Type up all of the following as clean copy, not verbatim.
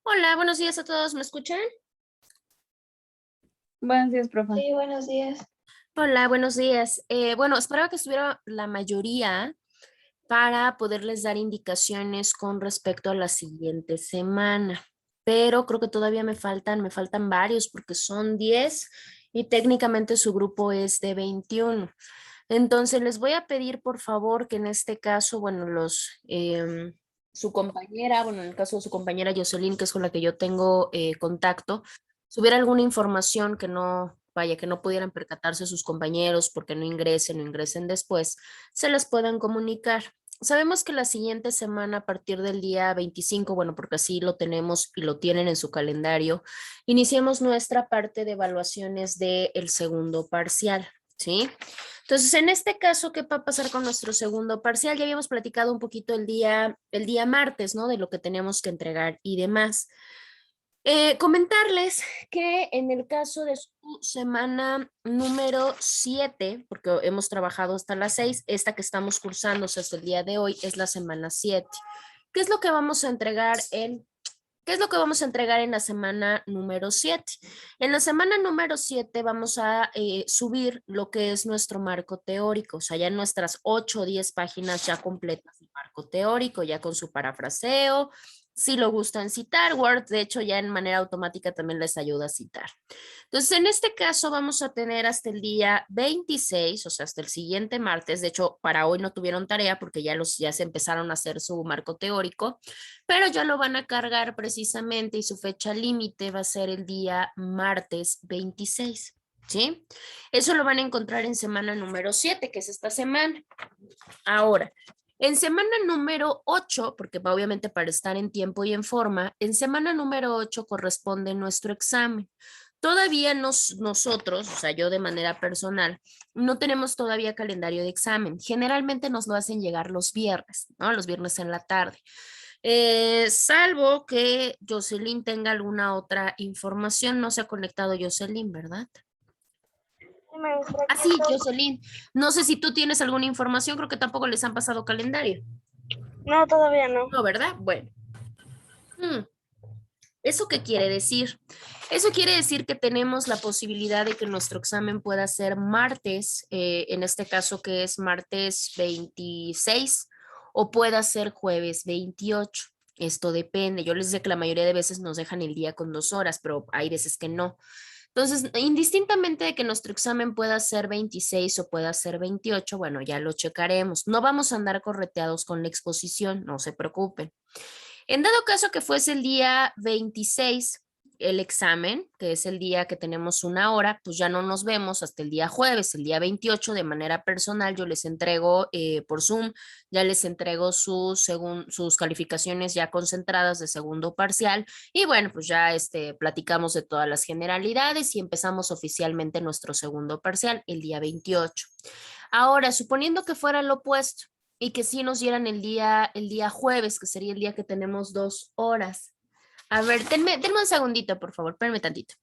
Hola, buenos días a todos, ¿me escuchan? Buenos días, profe. Sí, buenos días. Hola, buenos días. Bueno, esperaba que estuviera la mayoría para poderles dar indicaciones con respecto a la siguiente semana, pero creo que todavía me faltan varios porque son 10 y técnicamente su grupo es de 21. Entonces les voy a pedir por favor que en este caso, bueno, su compañera, bueno, en el caso de su compañera Jocelyn, que es con la que yo tengo contacto, si hubiera alguna información que no, vaya, que no pudieran percatarse sus compañeros porque no ingresen después, se las puedan comunicar. Sabemos que la siguiente semana, a partir del día 25, bueno, porque así lo tenemos y lo tienen en su calendario, iniciemos nuestra parte de evaluaciones del segundo parcial, ¿sí? Entonces, en este caso, ¿qué va a pasar con nuestro segundo parcial? Ya habíamos platicado un poquito el día martes, ¿no? De lo que tenemos que entregar y demás. Comentarles que en el caso de su semana número 7, porque hemos trabajado hasta las 6, esta que estamos cursando hasta el día de hoy es la semana 7. ¿Qué es lo que vamos a entregar en ¿Qué es lo que vamos a entregar en la semana número 7? En la semana número 7 vamos a subir lo que es nuestro marco teórico, o sea, ya nuestras 8 o 10 páginas ya completas de marco teórico, ya con su parafraseo. Si lo gustan citar, Word, de hecho, ya en manera automática también les ayuda a citar. Entonces, en este caso vamos a tener hasta el día 26, o sea, hasta el siguiente martes. De hecho, para hoy no tuvieron tarea porque ya se empezaron a hacer su marco teórico, pero ya lo van a cargar precisamente y su fecha límite va a ser el día martes 26. ¿Sí? Eso lo van a encontrar en semana número 7, que es esta semana. Ahora, en semana número 8, porque obviamente para estar en tiempo y en forma, en semana número 8 corresponde nuestro examen. Todavía nosotros, o sea, yo de manera personal, no tenemos todavía calendario de examen. Generalmente nos lo hacen llegar los viernes, ¿no? Los viernes en la tarde. Salvo que Jocelyn tenga alguna otra información, no se ha conectado Jocelyn, ¿verdad? Sí, maestra, Ah, aquí sí, estoy. Jocelyn. No sé si tú tienes alguna información, creo que tampoco les han pasado calendario. No, todavía no. No, ¿verdad? Bueno. Hmm, ¿Eso qué quiere decir? Eso quiere decir que tenemos la posibilidad de que nuestro examen pueda ser martes, en este caso que es martes 26, o pueda ser jueves 28. Esto depende. Yo les decía que la mayoría de veces nos dejan el día con 2 horas, pero hay veces que no. Entonces, indistintamente de que nuestro examen pueda ser 26 o pueda ser 28, bueno, ya lo checaremos. No vamos a andar correteados con la exposición, no se preocupen. En dado caso que fuese el día 26 el examen, que es el día que tenemos 1 hora, pues ya no nos vemos hasta el día jueves, el día 28 de manera personal, yo les entrego por Zoom, ya les entrego sus calificaciones ya concentradas de segundo parcial y bueno, pues ya platicamos de todas las generalidades y empezamos oficialmente nuestro segundo parcial el día 28. Ahora, suponiendo que fuera lo opuesto, y que sí nos dieran el día jueves, que sería el día que tenemos 2 horas. A ver, denme un segundito, por favor, espérenme tantito.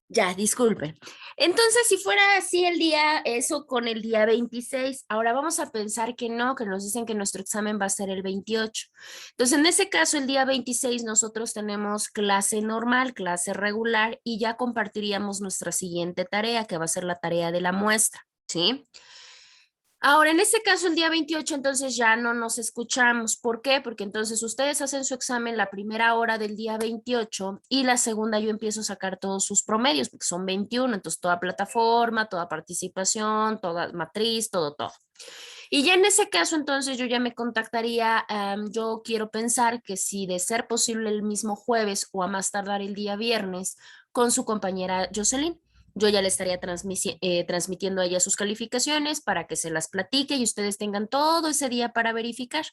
Ya, disculpe. Entonces, si fuera así el día, eso con el día 26, ahora vamos a pensar que no, que nos dicen que nuestro examen va a ser el 28. Entonces, en ese caso, el día 26 nosotros tenemos clase normal, clase regular y ya compartiríamos nuestra siguiente tarea, que va a ser la tarea de la muestra, ¿sí? Ahora, en este caso, el día 28, entonces ya no nos escuchamos. ¿Por qué? Porque entonces ustedes hacen su examen la primera hora del día 28 y la segunda yo empiezo a sacar todos sus promedios, porque son 21, entonces toda plataforma, toda participación, toda matriz, todo, todo. Y ya en ese caso, entonces yo ya me contactaría, yo quiero pensar que si de ser posible el mismo jueves o a más tardar el día viernes con su compañera Jocelyn. Yo ya le estaría transmitiendo a ella sus calificaciones para que se las platique y ustedes tengan todo ese día para verificar,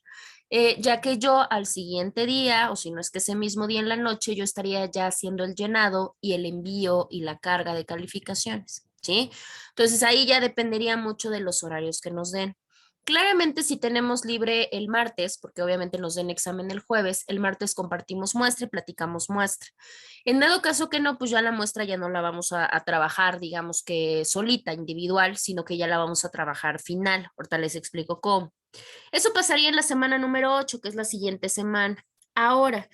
ya que yo al siguiente día, o si no es que ese mismo día en la noche, yo estaría ya haciendo el llenado y el envío y la carga de calificaciones, ¿sí? Entonces ahí ya dependería mucho de los horarios que nos den. Claramente, si tenemos libre el martes, porque obviamente nos den examen el jueves, el martes compartimos muestra y platicamos muestra. En dado caso que no, pues ya la muestra ya no la vamos a trabajar, digamos que solita, individual, sino que ya la vamos a trabajar final. Ahorita les explico cómo. Eso pasaría en la semana número 8, que es la siguiente semana. Ahora,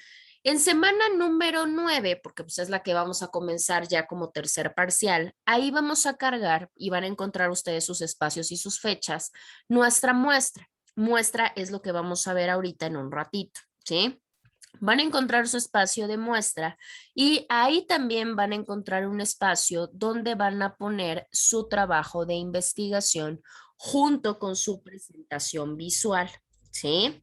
en semana número 9, porque pues es la que vamos a comenzar ya como tercer parcial, ahí vamos a cargar y van a encontrar ustedes sus espacios y sus fechas, nuestra muestra. Muestra es lo que vamos a ver ahorita en un ratito, ¿sí? Van a encontrar su espacio de muestra y ahí también van a encontrar un espacio donde van a poner su trabajo de investigación junto con su presentación visual, ¿sí?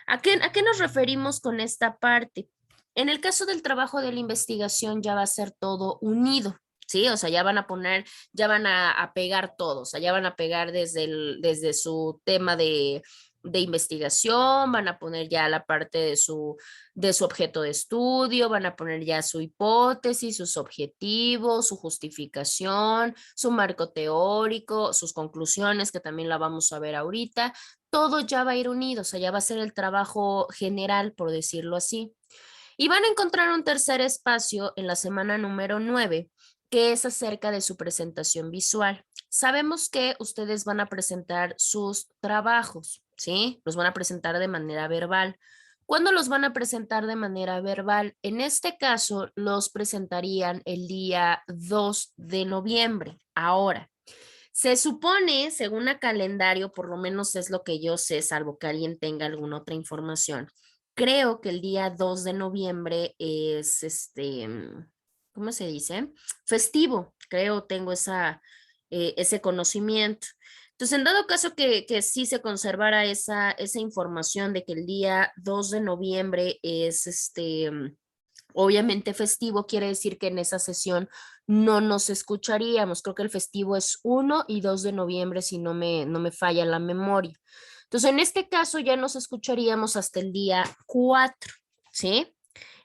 ¿A qué nos referimos con esta parte? En el caso del trabajo de la investigación ya va a ser todo unido. Sí, o sea, ya van a poner, ya van a pegar todo, o sea, ya van a pegar desde su tema de investigación, van a poner ya la parte de su objeto de estudio, van a poner ya su hipótesis, sus objetivos, su justificación, su marco teórico, sus conclusiones, que también la vamos a ver ahorita. Todo ya va a ir unido, o sea, ya va a ser el trabajo general, por decirlo así. Y van a encontrar un tercer espacio en la semana número 9, que es acerca de su presentación visual. Sabemos que ustedes van a presentar sus trabajos, ¿sí? Los van a presentar de manera verbal. ¿Cuándo los van a presentar de manera verbal? En este caso, los presentarían el día 2 de noviembre. Ahora, se supone, según el calendario, por lo menos es lo que yo sé, salvo que alguien tenga alguna otra información. Creo que el día 2 de noviembre es ¿cómo se dice? Festivo, creo, tengo ese conocimiento. Entonces, en dado caso que sí se conservara esa información de que el día 2 de noviembre es obviamente festivo, quiere decir que en esa sesión no nos escucharíamos. Creo que el festivo es 1 y 2 de noviembre, si no me falla la memoria. Entonces, en este caso ya nos escucharíamos hasta el día 4, ¿sí?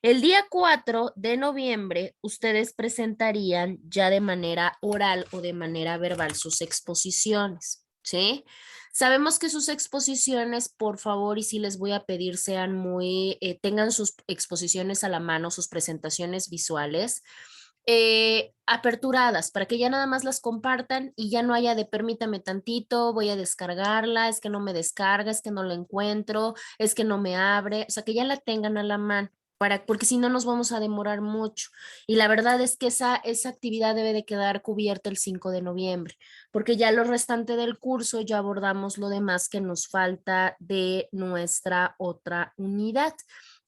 El día 4 de noviembre, ustedes presentarían ya de manera oral o de manera verbal sus exposiciones, ¿sí? Sabemos que sus exposiciones, por favor, y sí les voy a pedir, tengan sus exposiciones a la mano, sus presentaciones visuales, aperturadas, para que ya nada más las compartan y ya no haya de permítame tantito, voy a descargarla, es que no me descarga, es que no la encuentro, es que no me abre, o sea, que ya la tengan a la mano. Porque si no nos vamos a demorar mucho. Y la verdad es que esa actividad debe de quedar cubierta el 5 de noviembre, porque ya lo restante del curso ya abordamos lo demás que nos falta de nuestra otra unidad,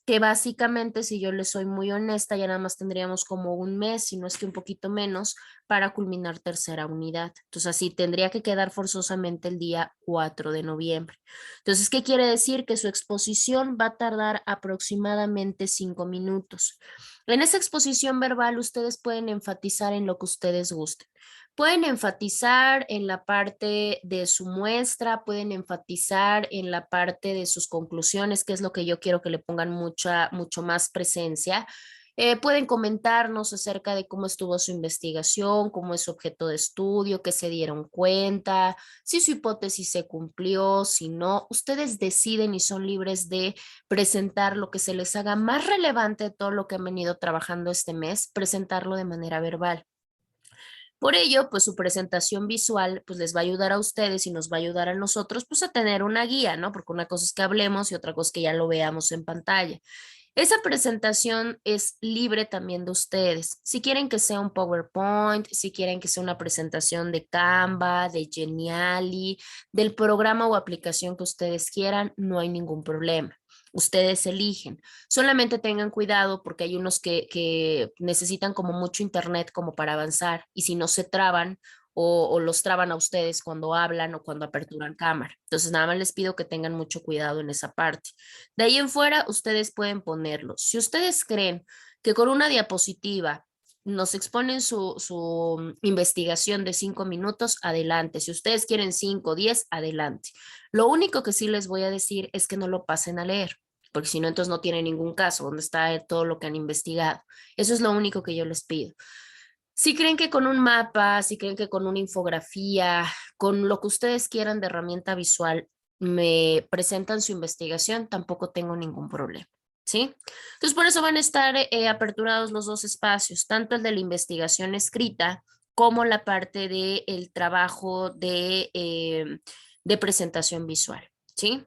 que básicamente, si yo les soy muy honesta, ya nada más tendríamos como un mes, si no es que un poquito menos, para culminar tercera unidad. Entonces, así tendría que quedar forzosamente el día 4 de noviembre. Entonces, ¿qué quiere decir? Que su exposición va a tardar aproximadamente 5 minutos. En esa exposición verbal, ustedes pueden enfatizar en lo que ustedes gusten. Pueden enfatizar en la parte de su muestra, pueden enfatizar en la parte de sus conclusiones, que es lo que yo quiero que le pongan mucho más presencia. Pueden comentarnos acerca de cómo estuvo su investigación, cómo es su objeto de estudio, qué se dieron cuenta, si su hipótesis se cumplió, si no. Ustedes deciden y son libres de presentar lo que se les haga más relevante de todo lo que han venido trabajando este mes, presentarlo de manera verbal. Por ello, pues su presentación visual pues les va a ayudar a ustedes y nos va a ayudar a nosotros pues a tener una guía, ¿no? Porque una cosa es que hablemos y otra cosa es que ya lo veamos en pantalla. Esa presentación es libre también de ustedes. Si quieren que sea un PowerPoint, si quieren que sea una presentación de Canva, de Geniali, del programa o aplicación que ustedes quieran, no hay ningún problema. Ustedes eligen. Solamente tengan cuidado porque hay unos que necesitan como mucho internet como para avanzar y si no se traban o los traban a ustedes cuando hablan o cuando aperturan cámara. Entonces, nada más les pido que tengan mucho cuidado en esa parte. De ahí en fuera, ustedes pueden ponerlo. Si ustedes creen que con una diapositiva nos exponen su investigación de 5 minutos, adelante. Si ustedes quieren 5, 10, adelante. Lo único que sí les voy a decir es que no lo pasen a leer, porque si no, entonces no tiene ningún caso, donde está todo lo que han investigado. Eso es lo único que yo les pido. Si creen que con un mapa, si creen que con una infografía, con lo que ustedes quieran de herramienta visual, me presentan su investigación, tampoco tengo ningún problema. ¿Sí? Entonces, por eso van a estar aperturados los dos espacios, tanto el de la investigación escrita como la parte del trabajo de presentación visual. ¿Sí?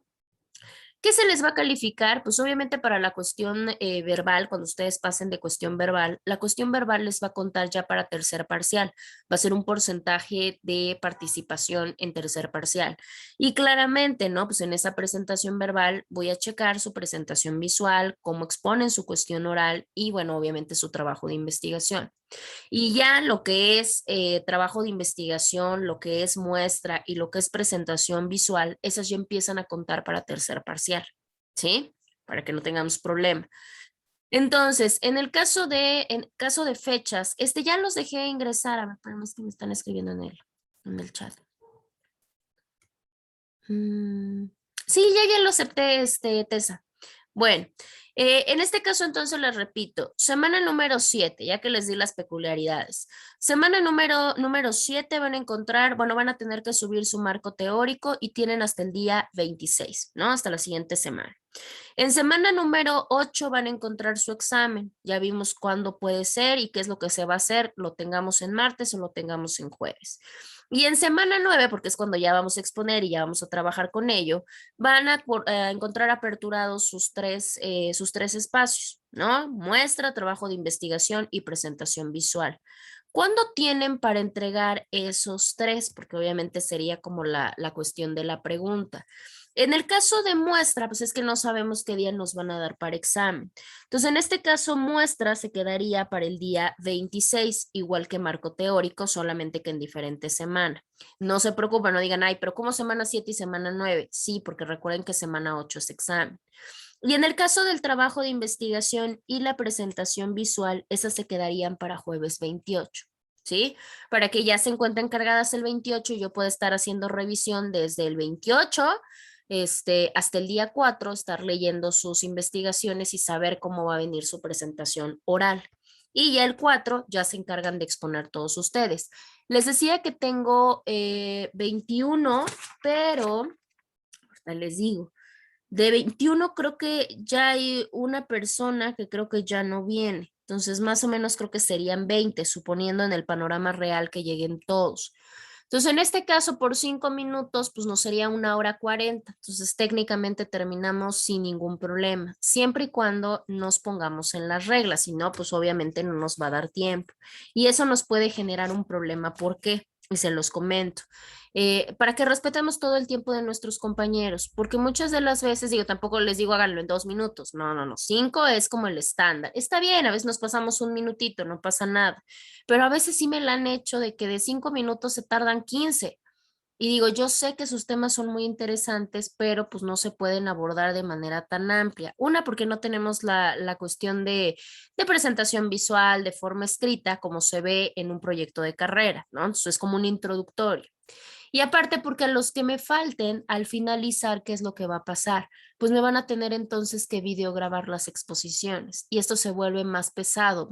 ¿Qué se les va a calificar? Pues obviamente para la cuestión verbal, cuando ustedes pasen de cuestión verbal, la cuestión verbal les va a contar ya para tercer parcial. Va a ser un porcentaje de participación en tercer parcial. Y claramente, ¿no? Pues en esa presentación verbal voy a checar su presentación visual, cómo exponen su cuestión oral y, bueno, obviamente su trabajo de investigación. Y ya lo que es trabajo de investigación, lo que es muestra y lo que es presentación visual, esas ya empiezan a contar para tercer parcial, ¿sí? Para que no tengamos problema. Entonces, en caso de fechas, ya los dejé ingresar. A ver, espérame, es que me están escribiendo en el chat. Sí, ya lo acepté, Tessa. Bueno, en este caso entonces les repito, semana número 7, ya que les di las peculiaridades. Semana número 7 van a encontrar, bueno, van a tener que subir su marco teórico y tienen hasta el día 26, ¿no? Hasta la siguiente semana. En semana número 8 van a encontrar su examen. Ya vimos cuándo puede ser y qué es lo que se va a hacer, lo tengamos en martes o lo tengamos en jueves. Y en semana 9, porque es cuando ya vamos a exponer y ya vamos a trabajar con ello, van a encontrar aperturados sus tres espacios, ¿no? Muestra, trabajo de investigación y presentación visual. ¿Cuándo tienen para entregar esos tres? Porque obviamente sería como la cuestión de la pregunta. En el caso de muestra, pues es que no sabemos qué día nos van a dar para examen. Entonces, en este caso, muestra se quedaría para el día 26, igual que marco teórico, solamente que en diferentes semanas. No se preocupen, no digan, ay, pero ¿cómo semana 7 y semana 9? Sí, porque recuerden que semana 8 es examen. Y en el caso del trabajo de investigación y la presentación visual, esas se quedarían para jueves 28. ¿Sí? Para que ya se encuentren cargadas el 28 y yo pueda estar haciendo revisión desde el 28 hasta el día 4, estar leyendo sus investigaciones y saber cómo va a venir su presentación oral. Y ya el 4 ya se encargan de exponer todos ustedes. Les decía que tengo 21, pero ahorita les digo, de 21 creo que ya hay una persona que creo que ya no viene. Entonces, más o menos creo que serían 20, suponiendo en el panorama real que lleguen todos. Entonces, en este caso, por 5 minutos, pues nos sería 1 hora 40. Entonces, técnicamente terminamos sin ningún problema, siempre y cuando nos pongamos en las reglas. Si no, pues obviamente no nos va a dar tiempo. Y eso nos puede generar un problema. ¿Por qué? Y se los comento. Para que respetemos todo el tiempo de nuestros compañeros, porque muchas de las veces, digo, tampoco les digo háganlo en 2 minutos, no, 5 es como el estándar. Está bien, a veces nos pasamos un minutito, no pasa nada, pero a veces sí me la han hecho de que de 5 minutos se tardan 15. Y digo, yo sé que sus temas son muy interesantes, pero pues no se pueden abordar de manera tan amplia. Una, porque no tenemos la cuestión de presentación visual de forma escrita, como se ve en un proyecto de carrera, ¿no? Entonces es como un introductorio. Y aparte porque a los que me falten al finalizar, ¿qué es lo que va a pasar? Pues me van a tener entonces que videograbar las exposiciones y esto se vuelve más pesado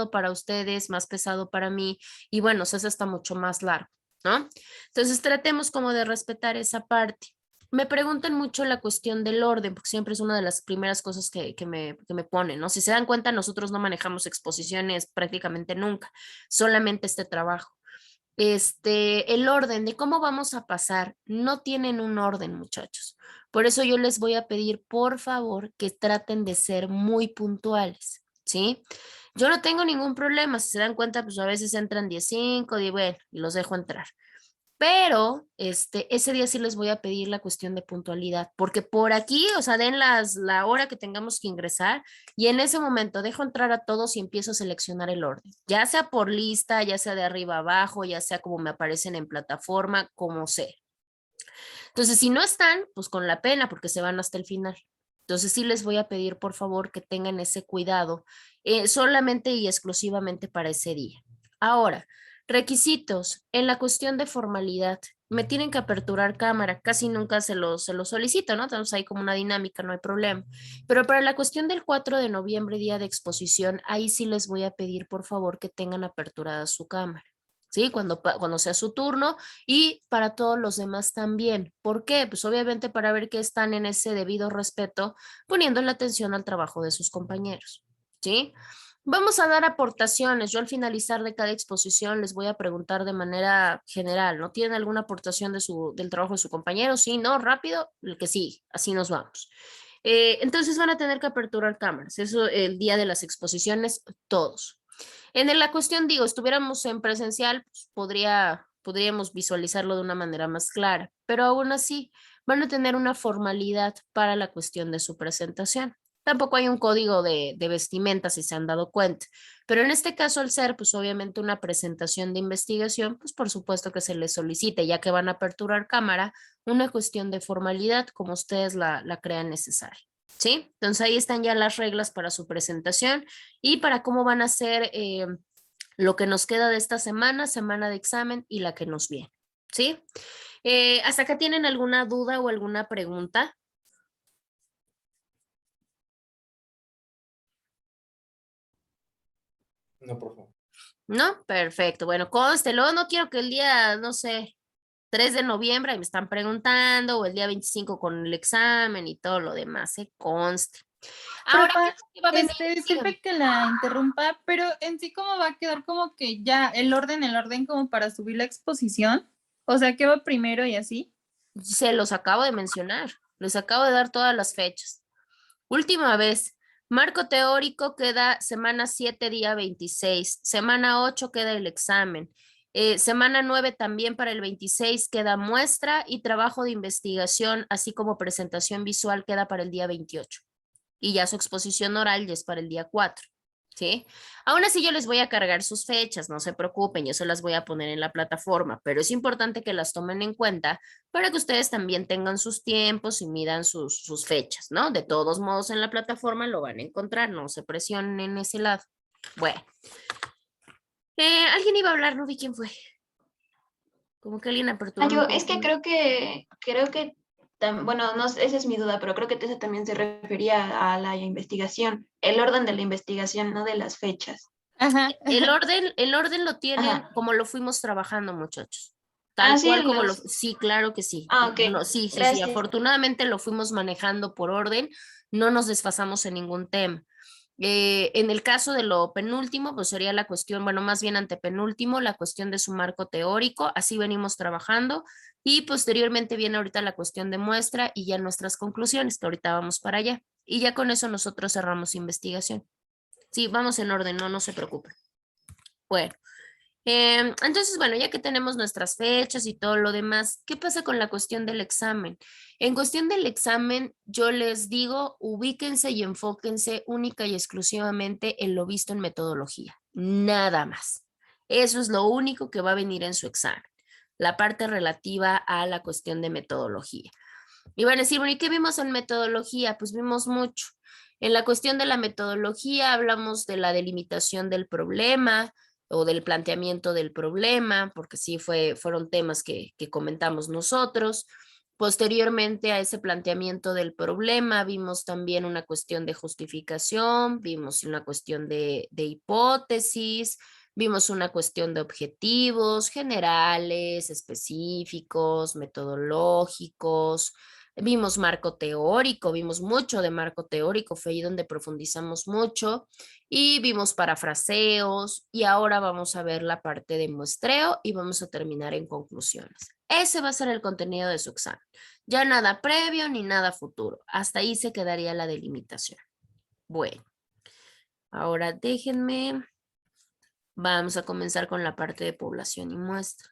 para ustedes, más pesado para mí y bueno, se hace hasta mucho más largo, ¿no? Entonces tratemos como de respetar esa parte. Me preguntan mucho la cuestión del orden, porque siempre es una de las primeras cosas que me ponen, ¿no? Si se dan cuenta, nosotros no manejamos exposiciones prácticamente nunca, solamente este trabajo. El orden de cómo vamos a pasar, no tienen un orden, muchachos. Por eso yo les voy a pedir, por favor, que traten de ser muy puntuales, ¿sí? Yo no tengo ningún problema, si se dan cuenta, pues a veces entran 15, y bueno, y los dejo entrar. Pero ese día sí les voy a pedir la cuestión de puntualidad, porque por aquí, o sea, den la hora que tengamos que ingresar y en ese momento dejo entrar a todos y empiezo a seleccionar el orden, ya sea por lista, ya sea de arriba a abajo, ya sea como me aparecen en plataforma, como sea. Entonces, si no están, pues con la pena, porque se van hasta el final. Entonces, sí les voy a pedir, por favor, que tengan ese cuidado solamente y exclusivamente para ese día. Ahora, requisitos. En la cuestión de formalidad, me tienen que aperturar cámara. Casi nunca se lo solicito, ¿no? Entonces, hay como una dinámica, no hay problema. Pero para la cuestión del 4 de noviembre, día de exposición, ahí sí les voy a pedir, por favor, que tengan aperturada su cámara. ¿Sí? Cuando sea su turno y para todos los demás también. ¿Por qué? Pues obviamente para ver que están en ese debido respeto, poniendo la atención al trabajo de sus compañeros. ¿Sí? Vamos a dar aportaciones. Yo al finalizar de cada exposición les voy a preguntar de manera general, ¿no? ¿Tienen alguna aportación del trabajo de su compañero? Sí, no, rápido, el que sí, así nos vamos. Entonces van a tener que aperturar cámaras. Eso el día de las exposiciones, todos. En la cuestión, digo, estuviéramos en presencial, pues podríamos visualizarlo de una manera más clara, pero aún así van a tener una formalidad para la cuestión de su presentación. Tampoco hay un código de vestimenta, si se han dado cuenta, pero en este caso, al ser, pues obviamente una presentación de investigación, pues por supuesto que se les solicite, ya que van a aperturar cámara, una cuestión de formalidad como ustedes la crean necesaria. ¿Sí? Entonces ahí están ya las reglas para su presentación y para cómo van a ser lo que nos queda de esta semana, semana de examen y la que nos viene. ¿Sí? ¿Hasta acá tienen alguna duda o alguna pregunta? No, por favor. ¿No? Perfecto. Bueno, constelo, no quiero que el día, no sé, 3 de noviembre me están preguntando o el día 25 con el examen y todo lo demás, conste. Ahora, ¿qué Profa, es lo que va a venir? Dígame. disculpe que la interrumpa, pero en sí cómo va a quedar como que ya el orden como para subir la exposición. O sea, ¿qué va primero y así? Se los acabo de mencionar, les acabo de dar todas las fechas. Última vez, marco teórico queda semana 7, día 26. Semana 8 queda el examen. Semana 9 también para el 26 queda muestra y trabajo de investigación, así como presentación visual queda para el día 28. Y ya su exposición oral ya es para el día 4. ¿Sí? Aún así yo les voy a cargar sus fechas, no se preocupen, yo se las voy a poner en la plataforma, pero es importante que las tomen en cuenta para que ustedes también tengan sus tiempos y midan sus fechas, ¿no? De todos modos en la plataforma lo van a encontrar, no se presionen en ese lado. Bueno, alguien iba a hablar, no vi quién fue. Como que alguien aperturó. Yo es que bueno, no sé, esa es mi duda, pero creo que eso también se refería a la investigación, el orden de la investigación, no de las fechas. Ajá. El orden lo tienen Ajá. como lo fuimos trabajando, muchachos. Ah, Tal sí, cual como sí, claro que sí. Ah, ok. No, sí, sí, sí. Gracias. Afortunadamente lo fuimos manejando por orden, no nos desfasamos en ningún tema. En el caso de lo penúltimo, pues sería la cuestión, bueno, más bien antepenúltimo, la cuestión de su marco teórico, así venimos trabajando y posteriormente viene ahorita la cuestión de muestra y ya nuestras conclusiones, que ahorita vamos para allá. Y ya con eso nosotros cerramos investigación. Sí, vamos en orden, no se preocupen. Bueno, entonces, bueno, ya que tenemos nuestras fechas y todo lo demás, ¿qué pasa con la cuestión del examen? En cuestión del examen, yo les digo, ubíquense y enfóquense única y exclusivamente en lo visto en metodología, nada más. Eso es lo único que va a venir en su examen, la parte relativa a la cuestión de metodología. Y van a decir, bueno, ¿y qué vimos en metodología? Pues vimos mucho. En la cuestión de la metodología hablamos de la delimitación del problema o del planteamiento del problema, porque sí fueron temas que comentamos nosotros. Posteriormente a ese planteamiento del problema, vimos también una cuestión de justificación, vimos una cuestión de hipótesis, vimos una cuestión de objetivos generales, específicos, metodológicos. Vimos marco teórico, vimos mucho de marco teórico, fue ahí donde profundizamos mucho y vimos parafraseos y ahora vamos a ver la parte de muestreo y vamos a terminar en conclusiones. Ese va a ser el contenido de su examen. Ya nada previo ni nada futuro. Hasta ahí se quedaría la delimitación. Bueno, ahora déjenme. Vamos a comenzar con la parte de población y muestra.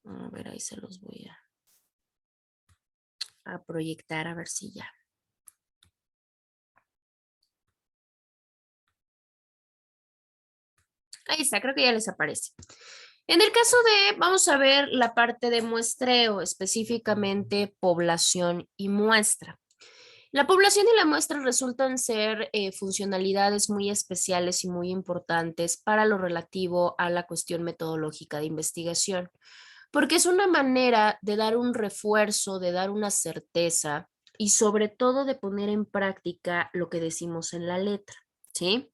A ver, ahí se los voy a proyectar a ver si ya. Ahí está, creo que ya les aparece. En el caso de, vamos a ver la parte de muestreo, específicamente población y muestra. La población y la muestra resultan ser funcionalidades muy especiales y muy importantes para lo relativo a la cuestión metodológica de investigación, porque es una manera de dar un refuerzo, de dar una certeza y sobre todo de poner en práctica lo que decimos en la letra, ¿sí?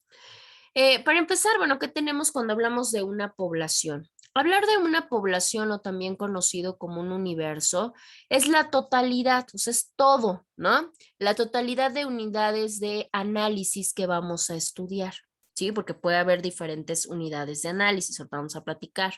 Para empezar, bueno, ¿qué tenemos cuando hablamos de una población? Hablar de una población o también conocido como un universo es la totalidad, o sea, es todo, ¿no? La totalidad de unidades de análisis que vamos a estudiar, ¿sí? Porque puede haber diferentes unidades de análisis, ahorita vamos a platicar.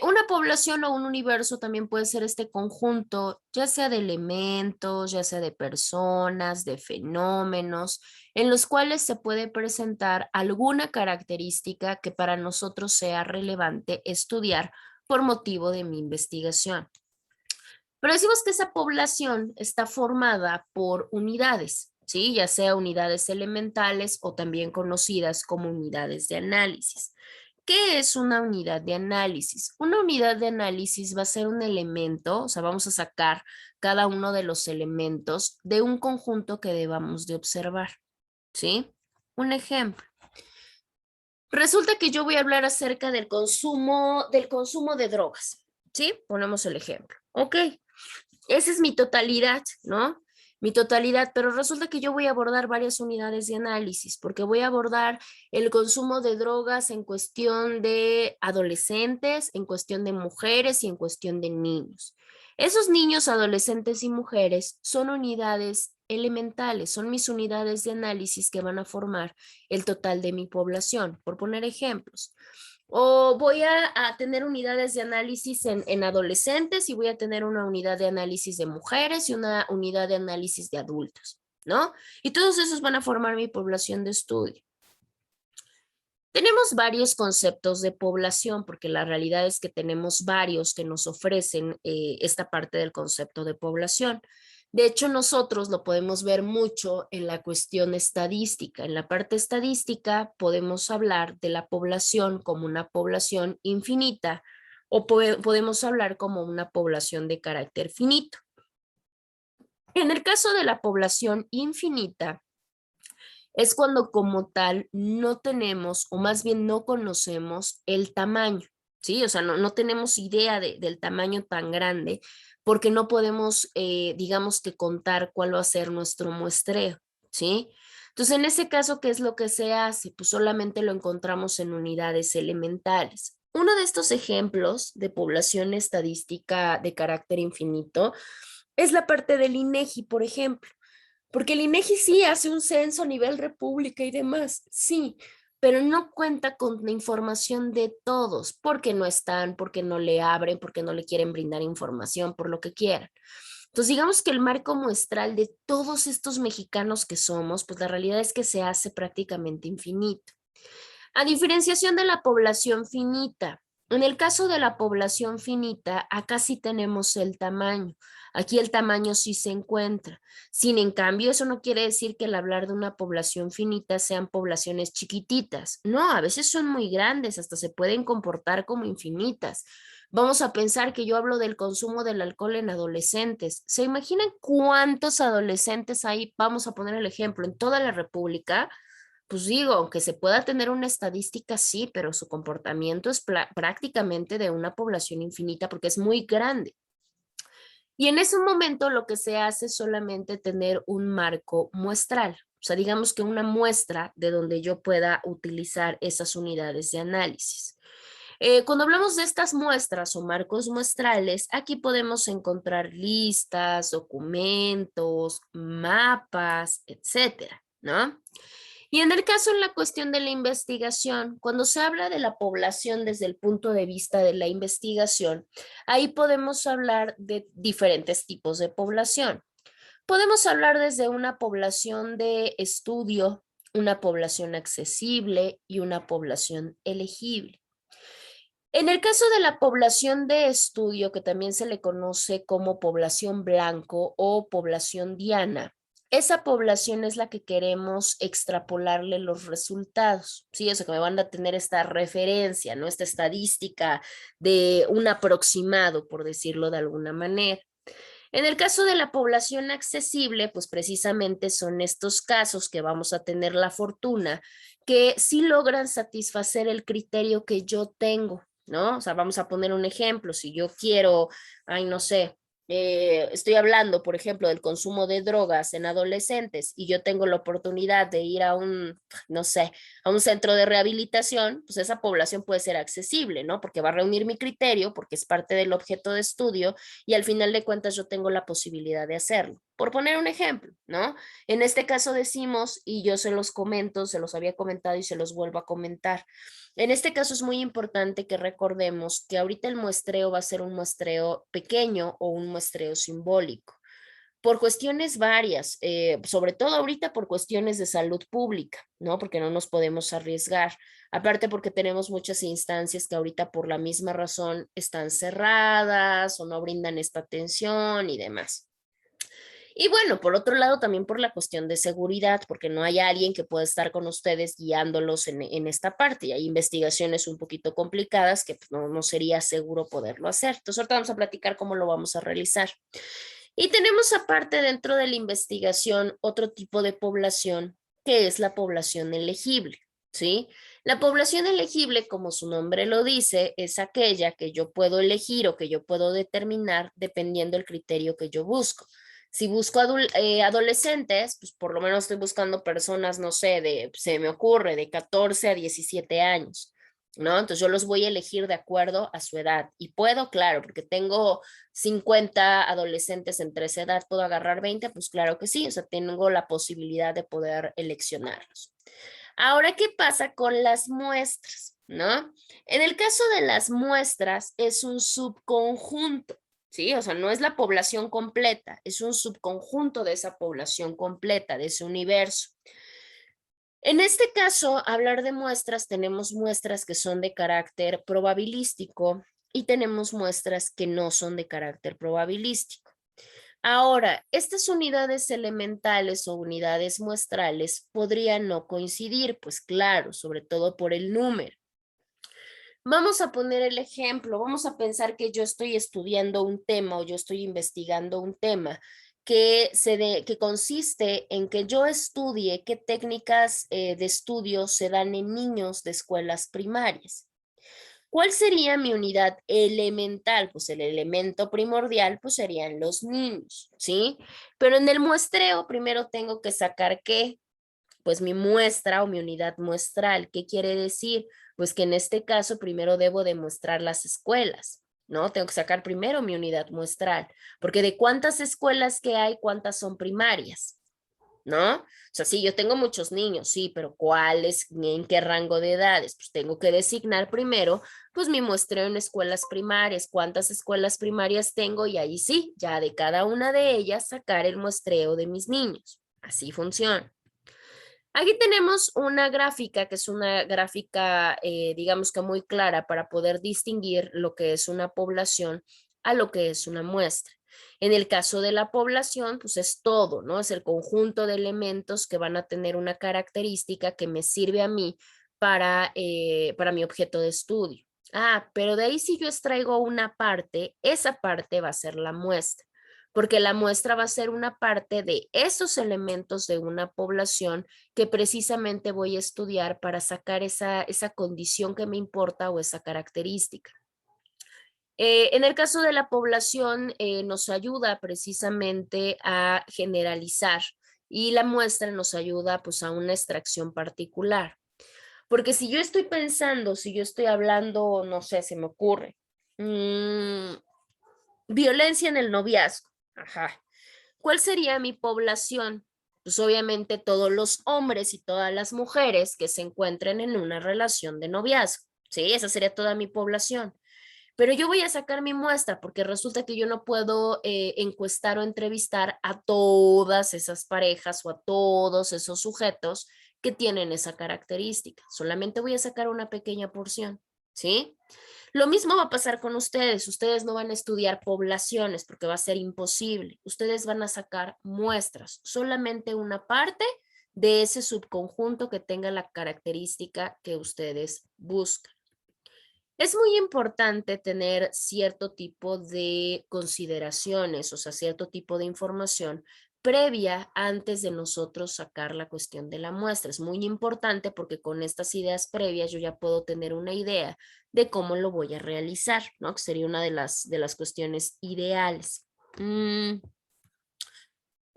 Una población o un universo también puede ser este conjunto, ya sea de elementos, ya sea de personas, de fenómenos, en los cuales se puede presentar alguna característica que para nosotros sea relevante estudiar por motivo de mi investigación. Pero decimos que esa población está formada por unidades, ¿sí? Ya sea unidades elementales o también conocidas como unidades de análisis. ¿Qué es una unidad de análisis? Una unidad de análisis va a ser un elemento, o sea, vamos a sacar cada uno de los elementos de un conjunto que debamos de observar, ¿sí? Un ejemplo. Resulta que yo voy a hablar acerca del consumo de drogas, ¿sí? Ponemos el ejemplo. Ok, esa es mi totalidad, ¿no? Mi totalidad, pero resulta que yo voy a abordar varias unidades de análisis, porque voy a abordar el consumo de drogas en cuestión de adolescentes, en cuestión de mujeres y en cuestión de niños. Esos niños, adolescentes y mujeres son unidades elementales, son mis unidades de análisis que van a formar el total de mi población, por poner ejemplos. O voy a tener unidades de análisis en adolescentes y voy a tener una unidad de análisis de mujeres y una unidad de análisis de adultos, ¿no? Y todos esos van a formar mi población de estudio. Tenemos varios conceptos de población, porque la realidad es que tenemos varios que nos ofrecen esta parte del concepto de población. De hecho, nosotros lo podemos ver mucho en la cuestión estadística. En la parte estadística podemos hablar de la población como una población infinita o podemos hablar como una población de carácter finito. En el caso de la población infinita, es cuando como tal no tenemos, o más bien no conocemos el tamaño, ¿sí? O sea, no tenemos idea del tamaño tan grande porque no podemos, digamos que contar cuál va a ser nuestro muestreo, ¿sí? Entonces, en ese caso, ¿qué es lo que se hace? Pues solamente lo encontramos en unidades elementales. Uno de estos ejemplos de población estadística de carácter infinito es la parte del INEGI, por ejemplo. Porque el INEGI sí hace un censo a nivel república y demás, sí, pero no cuenta con la información de todos, porque no están, porque no le abren, porque no le quieren brindar información, por lo que quieran. Entonces, digamos que el marco muestral de todos estos mexicanos que somos, pues la realidad es que se hace prácticamente infinito. A diferenciación de la población finita, en el caso de la población finita, acá sí tenemos el tamaño. Aquí el tamaño sí se encuentra. Sin en cambio, eso no quiere decir que al hablar de una población finita sean poblaciones chiquititas. No, a veces son muy grandes, hasta se pueden comportar como infinitas. Vamos a pensar que yo hablo del consumo del alcohol en adolescentes. ¿Se imaginan cuántos adolescentes hay? Vamos a poner el ejemplo, en toda la República. Pues digo, aunque se pueda tener una estadística, sí, pero su comportamiento es prácticamente de una población infinita porque es muy grande. Y en ese momento lo que se hace es solamente tener un marco muestral, o sea, digamos que una muestra de donde yo pueda utilizar esas unidades de análisis. Cuando hablamos de estas muestras o marcos muestrales, aquí podemos encontrar listas, documentos, mapas, etcétera, ¿no? Y en el caso en la cuestión de la investigación, cuando se habla de la población desde el punto de vista de la investigación, ahí podemos hablar de diferentes tipos de población. Podemos hablar desde una población de estudio, una población accesible y una población elegible. En el caso de la población de estudio, que también se le conoce como población blanco o población diana, esa población es la que queremos extrapolarle los resultados, ¿sí? O sea, que me van a tener esta referencia, ¿no? Esta estadística de un aproximado, por decirlo de alguna manera. En el caso de la población accesible, pues precisamente son estos casos que vamos a tener la fortuna que sí logran satisfacer el criterio que yo tengo, ¿no? O sea, vamos a poner un ejemplo, si yo quiero, ay, no sé, estoy hablando, por ejemplo, del consumo de drogas en adolescentes y yo tengo la oportunidad de ir a un, no sé, a un centro de rehabilitación, pues esa población puede ser accesible, ¿no? Porque va a reunir mi criterio, porque es parte del objeto de estudio y al final de cuentas yo tengo la posibilidad de hacerlo. Por poner un ejemplo, ¿no? En este caso decimos, y yo se los comento, se los había comentado y se los vuelvo a comentar, en este caso es muy importante que recordemos que ahorita el muestreo va a ser un muestreo pequeño o un muestreo simbólico por cuestiones varias, sobre todo ahorita por cuestiones de salud pública, ¿no? Porque no nos podemos arriesgar. Aparte porque tenemos muchas instancias que ahorita por la misma razón están cerradas o no brindan esta atención y demás. Y bueno, por otro lado, también por la cuestión de seguridad, porque no hay alguien que pueda estar con ustedes guiándolos en esta parte. Y hay investigaciones un poquito complicadas que pues, no sería seguro poderlo hacer. Entonces, ahorita vamos a platicar cómo lo vamos a realizar. Y tenemos aparte dentro de la investigación otro tipo de población que es la población elegible, ¿sí? La población elegible, como su nombre lo dice, es aquella que yo puedo elegir o que yo puedo determinar dependiendo del criterio que yo busco. Si busco adolescentes, pues por lo menos estoy buscando personas, no sé, se me ocurre, de 14 a 17 años, ¿no? Entonces yo los voy a elegir de acuerdo a su edad. Y puedo, claro, porque tengo 50 adolescentes entre esa edad, ¿puedo agarrar 20? Pues claro que sí, o sea, tengo la posibilidad de poder eleccionarlos. Ahora, ¿qué pasa con las muestras? ¿No? En el caso de las muestras, es un subconjunto. ¿Sí? O sea, no es la población completa, es un subconjunto de esa población completa, de ese universo. En este caso, hablar de muestras, tenemos muestras que son de carácter probabilístico y tenemos muestras que no son de carácter probabilístico. Ahora, estas unidades elementales o unidades muestrales podrían no coincidir, pues claro, sobre todo por el número. Vamos a poner el ejemplo, vamos a pensar que yo estoy estudiando un tema o yo estoy investigando un tema que consiste en que yo estudie qué técnicas de estudio se dan en niños de escuelas primarias. ¿Cuál sería mi unidad elemental? Pues el elemento primordial pues serían los niños, ¿sí? Pero en el muestreo primero tengo que sacar qué, pues mi muestra o mi unidad muestral. ¿Qué quiere decir? Pues que en este caso primero debo demostrar las escuelas, ¿no? Tengo que sacar primero mi unidad muestral, porque de cuántas escuelas que hay, cuántas son primarias, ¿no? O sea, sí, yo tengo muchos niños, sí, pero ¿cuáles, en qué rango de edades? Pues tengo que designar primero, pues mi muestreo en escuelas primarias, cuántas escuelas primarias tengo y ahí sí, ya de cada una de ellas sacar el muestreo de mis niños. Así funciona. Aquí tenemos una gráfica que es una gráfica, digamos que muy clara para poder distinguir lo que es una población a lo que es una muestra. En el caso de la población, pues es todo, ¿no? Es el conjunto de elementos que van a tener una característica que me sirve a mí para mi objeto de estudio. Ah, pero de ahí si yo extraigo una parte, esa parte va a ser la muestra porque la muestra va a ser una parte de esos elementos de una población que precisamente voy a estudiar para sacar esa condición que me importa o esa característica. En el caso de la población, nos ayuda precisamente a generalizar y la muestra nos ayuda pues a una extracción particular. Porque si yo estoy pensando, si yo estoy hablando, no sé, se me ocurre, violencia en el noviazgo. Ajá. ¿Cuál sería mi población? Pues obviamente todos los hombres y todas las mujeres que se encuentren en una relación de noviazgo. Sí, esa sería toda mi población. Pero yo voy a sacar mi muestra porque resulta que yo no puedo encuestar o entrevistar a todas esas parejas o a todos esos sujetos que tienen esa característica. Solamente voy a sacar una pequeña porción, ¿sí? Lo mismo va a pasar con ustedes. Ustedes no van a estudiar poblaciones porque va a ser imposible. Ustedes van a sacar muestras, solamente una parte de ese subconjunto que tenga la característica que ustedes buscan. Es muy importante tener cierto tipo de consideraciones, o sea, cierto tipo de información previa antes de nosotros sacar la cuestión de la muestra. Es muy importante porque con estas ideas previas yo ya puedo tener una idea de cómo lo voy a realizar, ¿no? Que sería una de las cuestiones ideales.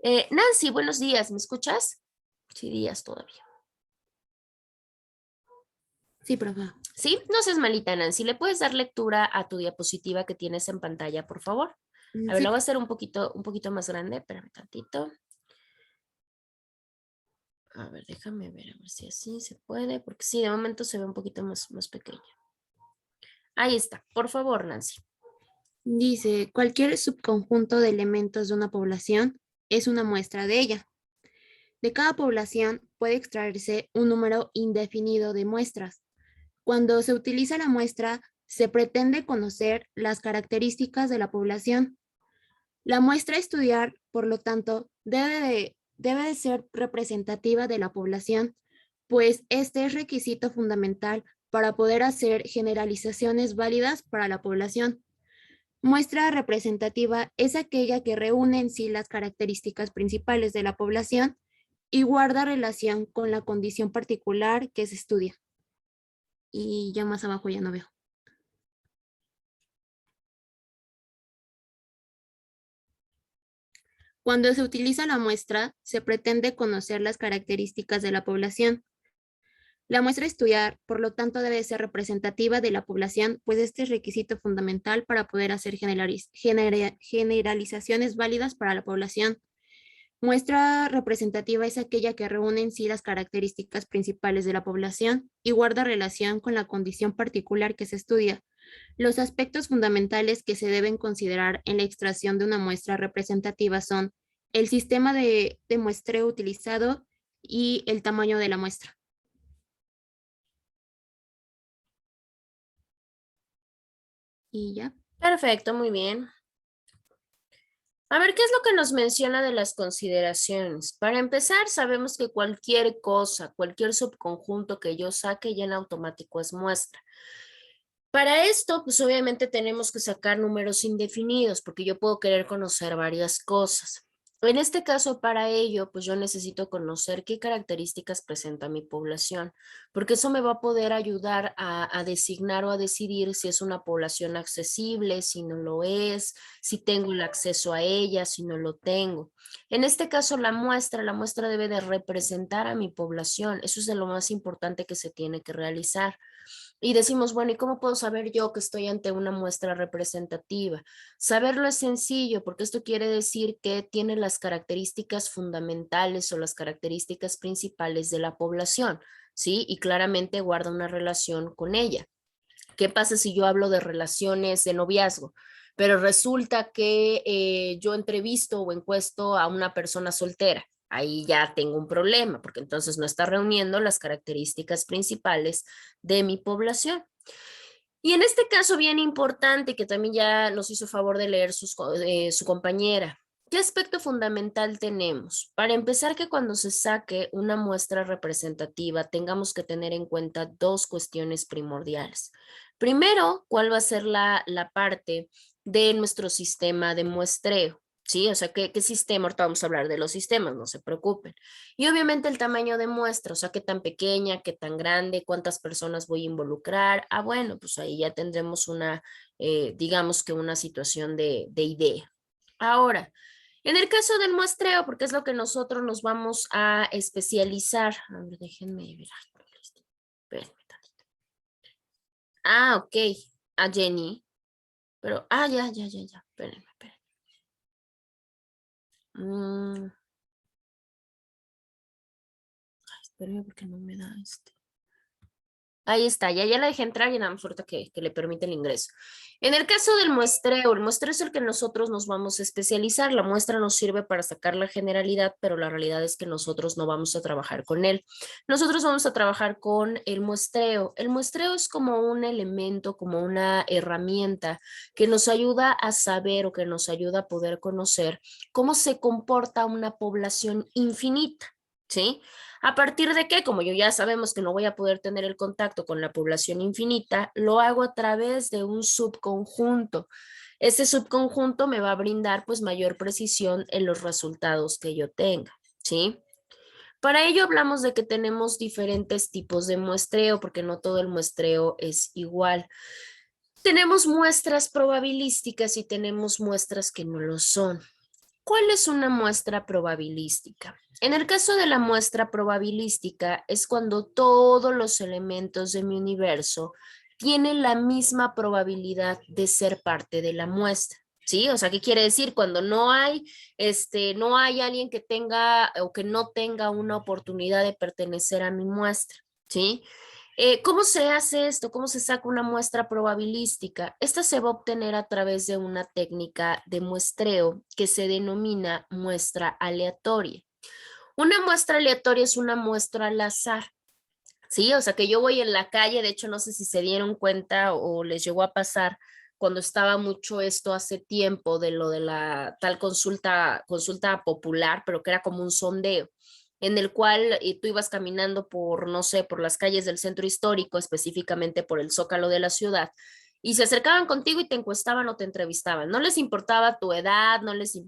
Nancy, buenos días, ¿me escuchas? Sí, días todavía. Sí, profe. Sí, no seas malita, Nancy. ¿Le puedes dar lectura a tu diapositiva que tienes en pantalla, por favor? A ver, Sí. la voy a hacer un poquito más grande. Espérame tantito. A ver, déjame ver, a ver si así se puede, porque sí, de momento se ve un poquito más pequeña. Ahí está, por favor, Nancy. Dice, cualquier subconjunto de elementos de una población es una muestra de ella. De cada población puede extraerse un número indefinido de muestras. Cuando se utiliza la muestra, se pretende conocer las características de la población. La muestra a estudiar, por lo tanto, debe de ser representativa de la población, pues este es requisito fundamental para poder hacer generalizaciones válidas para la población. Muestra representativa es aquella que reúne en sí las características principales de la población y guarda relación con la condición particular que se estudia. Y ya más abajo ya no veo. Cuando se utiliza la muestra, se pretende conocer las características de la población. La muestra a estudiar, por lo tanto, debe ser representativa de la población, pues este es requisito fundamental para poder hacer generalizaciones válidas para la población. Muestra representativa es aquella que reúne en sí las características principales de la población y guarda relación con la condición particular que se estudia. Los aspectos fundamentales que se deben considerar en la extracción de una muestra representativa son el sistema de muestreo utilizado y el tamaño de la muestra. Y ya. Perfecto, muy bien. A ver, ¿qué es lo que nos menciona de las consideraciones? Para empezar, sabemos que cualquier cosa, cualquier subconjunto que yo saque ya en automático es muestra. Para esto, pues obviamente tenemos que sacar números indefinidos porque yo puedo querer conocer varias cosas. En este caso, para ello, pues yo necesito conocer qué características presenta mi población, porque eso me va a poder ayudar a designar o a decidir si es una población accesible, si no lo es, si tengo el acceso a ella, si no lo tengo. En este caso, la muestra debe de representar a mi población. Eso es de lo más importante que se tiene que realizar. Y decimos, bueno, ¿y cómo puedo saber yo que estoy ante una muestra representativa? Saberlo es sencillo porque esto quiere decir que tiene las características fundamentales o las características principales de la población, ¿sí? Y claramente guarda una relación con ella. ¿Qué pasa si yo hablo de relaciones de noviazgo? Pero resulta que yo entrevisto o encuesto a una persona soltera. Ahí ya tengo un problema, porque entonces no está reuniendo las características principales de mi población. Y en este caso bien importante, que también ya nos hizo favor de leer su compañera, ¿qué aspecto fundamental tenemos? Para empezar, que cuando se saque una muestra representativa, tengamos que tener en cuenta dos cuestiones primordiales. Primero, ¿cuál va a ser la parte de nuestro sistema de muestreo? Sí, o sea, ¿qué sistema? Ahorita vamos a hablar de los sistemas, no se preocupen. Y obviamente el tamaño de muestra, o sea, qué tan pequeña, qué tan grande, cuántas personas voy a involucrar. Ah, bueno, pues ahí ya tendremos una, digamos que una situación de idea. Ahora, en el caso del muestreo, porque es lo que nosotros nos vamos a especializar. A ver, déjenme ver. Espérenme tantito. Ah, ok. A Jenny. Pero, ya. Espérenme. Espérenme porque no me da este. Ahí está, ya la dejé entrar y nada más falta que le permite el ingreso. En el caso del muestreo, el muestreo es el que nosotros nos vamos a especializar. La muestra nos sirve para sacar la generalidad, pero la realidad es que nosotros no vamos a trabajar con él. Nosotros vamos a trabajar con el muestreo. El muestreo es como un elemento, como una herramienta que nos ayuda a saber o que nos ayuda a poder conocer cómo se comporta una población infinita, ¿sí? ¿A partir de qué? Como yo ya sabemos que no voy a poder tener el contacto con la población infinita, lo hago a través de un subconjunto. Ese subconjunto me va a brindar pues mayor precisión en los resultados que yo tenga, ¿sí? Para ello hablamos de que tenemos diferentes tipos de muestreo, porque no todo el muestreo es igual. Tenemos muestras probabilísticas y tenemos muestras que no lo son. ¿Cuál es una muestra probabilística? En el caso de la muestra probabilística es cuando todos los elementos de mi universo tienen la misma probabilidad de ser parte de la muestra. ¿Sí? O sea, ¿qué quiere decir? Cuando no hay alguien que tenga o que no tenga una oportunidad de pertenecer a mi muestra, ¿sí? ¿Cómo se hace esto? ¿Cómo se saca una muestra probabilística? Esta se va a obtener a través de una técnica de muestreo que se denomina muestra aleatoria. Una muestra aleatoria es una muestra al azar. Sí, o sea que yo voy en la calle, de hecho no sé si se dieron cuenta o les llegó a pasar cuando estaba mucho esto hace tiempo de lo de la tal consulta popular, pero que era como un sondeo en el cual tú ibas caminando por, no sé, por las calles del centro histórico, específicamente por el Zócalo de la ciudad, y se acercaban contigo y te encuestaban o te entrevistaban. No les importaba tu edad,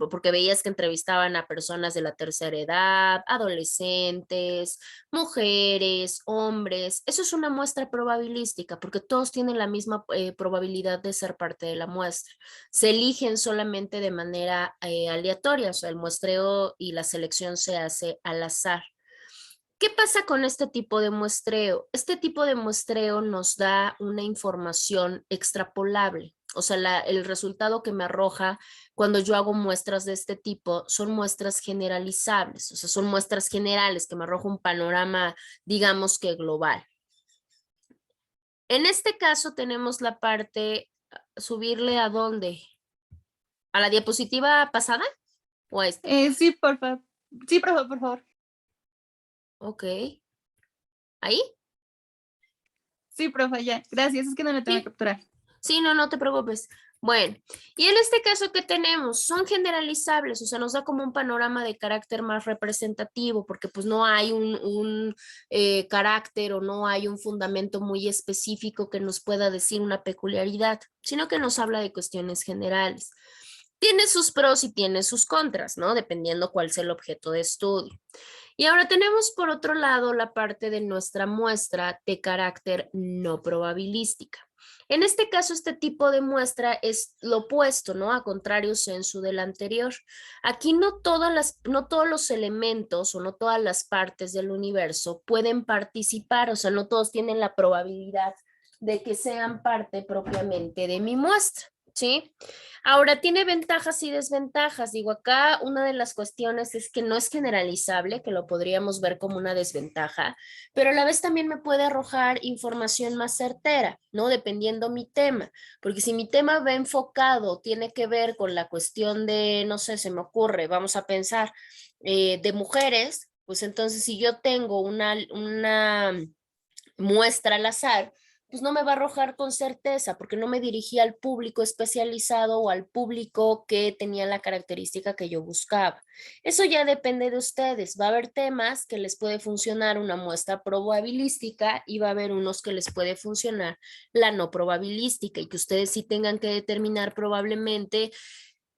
porque veías que entrevistaban a personas de la tercera edad, adolescentes, mujeres, hombres. Eso es una muestra probabilística, porque todos tienen la misma probabilidad de ser parte de la muestra. Se eligen solamente de manera aleatoria, o sea, el muestreo y la selección se hace al azar. ¿Qué pasa con este tipo de muestreo? Este tipo de muestreo nos da una información extrapolable. O sea, el resultado que me arroja cuando yo hago muestras de este tipo son muestras generalizables, o sea, son muestras generales que me arroja un panorama, digamos que global. En este caso tenemos la parte, subirle a dónde, a la diapositiva pasada o a esta. Sí, por favor. Sí, por favor. Ok, ahí. Sí, profe, ya. Gracias, es que no le tengo que Sí. capturar. Sí, no te preocupes. Bueno, y en este caso, ¿qué tenemos? Son generalizables, o sea, nos da como un panorama de carácter más representativo, porque pues no hay un carácter o no hay un fundamento muy específico que nos pueda decir una peculiaridad, sino que nos habla de cuestiones generales. Tiene sus pros y tiene sus contras, ¿no? Dependiendo cuál sea el objeto de estudio. Y ahora tenemos por otro lado la parte de nuestra muestra de carácter no probabilística. En este caso, este tipo de muestra es lo opuesto, ¿no? A contrario sensu del anterior. Aquí no todos los elementos o no todas las partes del universo pueden participar, o sea, no todos tienen la probabilidad de que sean parte propiamente de mi muestra, ¿sí? Ahora, tiene ventajas y desventajas. Digo, acá una de las cuestiones es que no es generalizable, que lo podríamos ver como una desventaja, pero a la vez también me puede arrojar información más certera, ¿no? Dependiendo mi tema, porque si mi tema va enfocado, tiene que ver con la cuestión de, no sé, se me ocurre, vamos a pensar, de mujeres, pues entonces si yo tengo una muestra al azar, pues no me va a arrojar con certeza porque no me dirigí al público especializado o al público que tenía la característica que yo buscaba. Eso ya depende de ustedes. Va a haber temas que les puede funcionar una muestra probabilística y va a haber unos que les puede funcionar la no probabilística y que ustedes sí tengan que determinar probablemente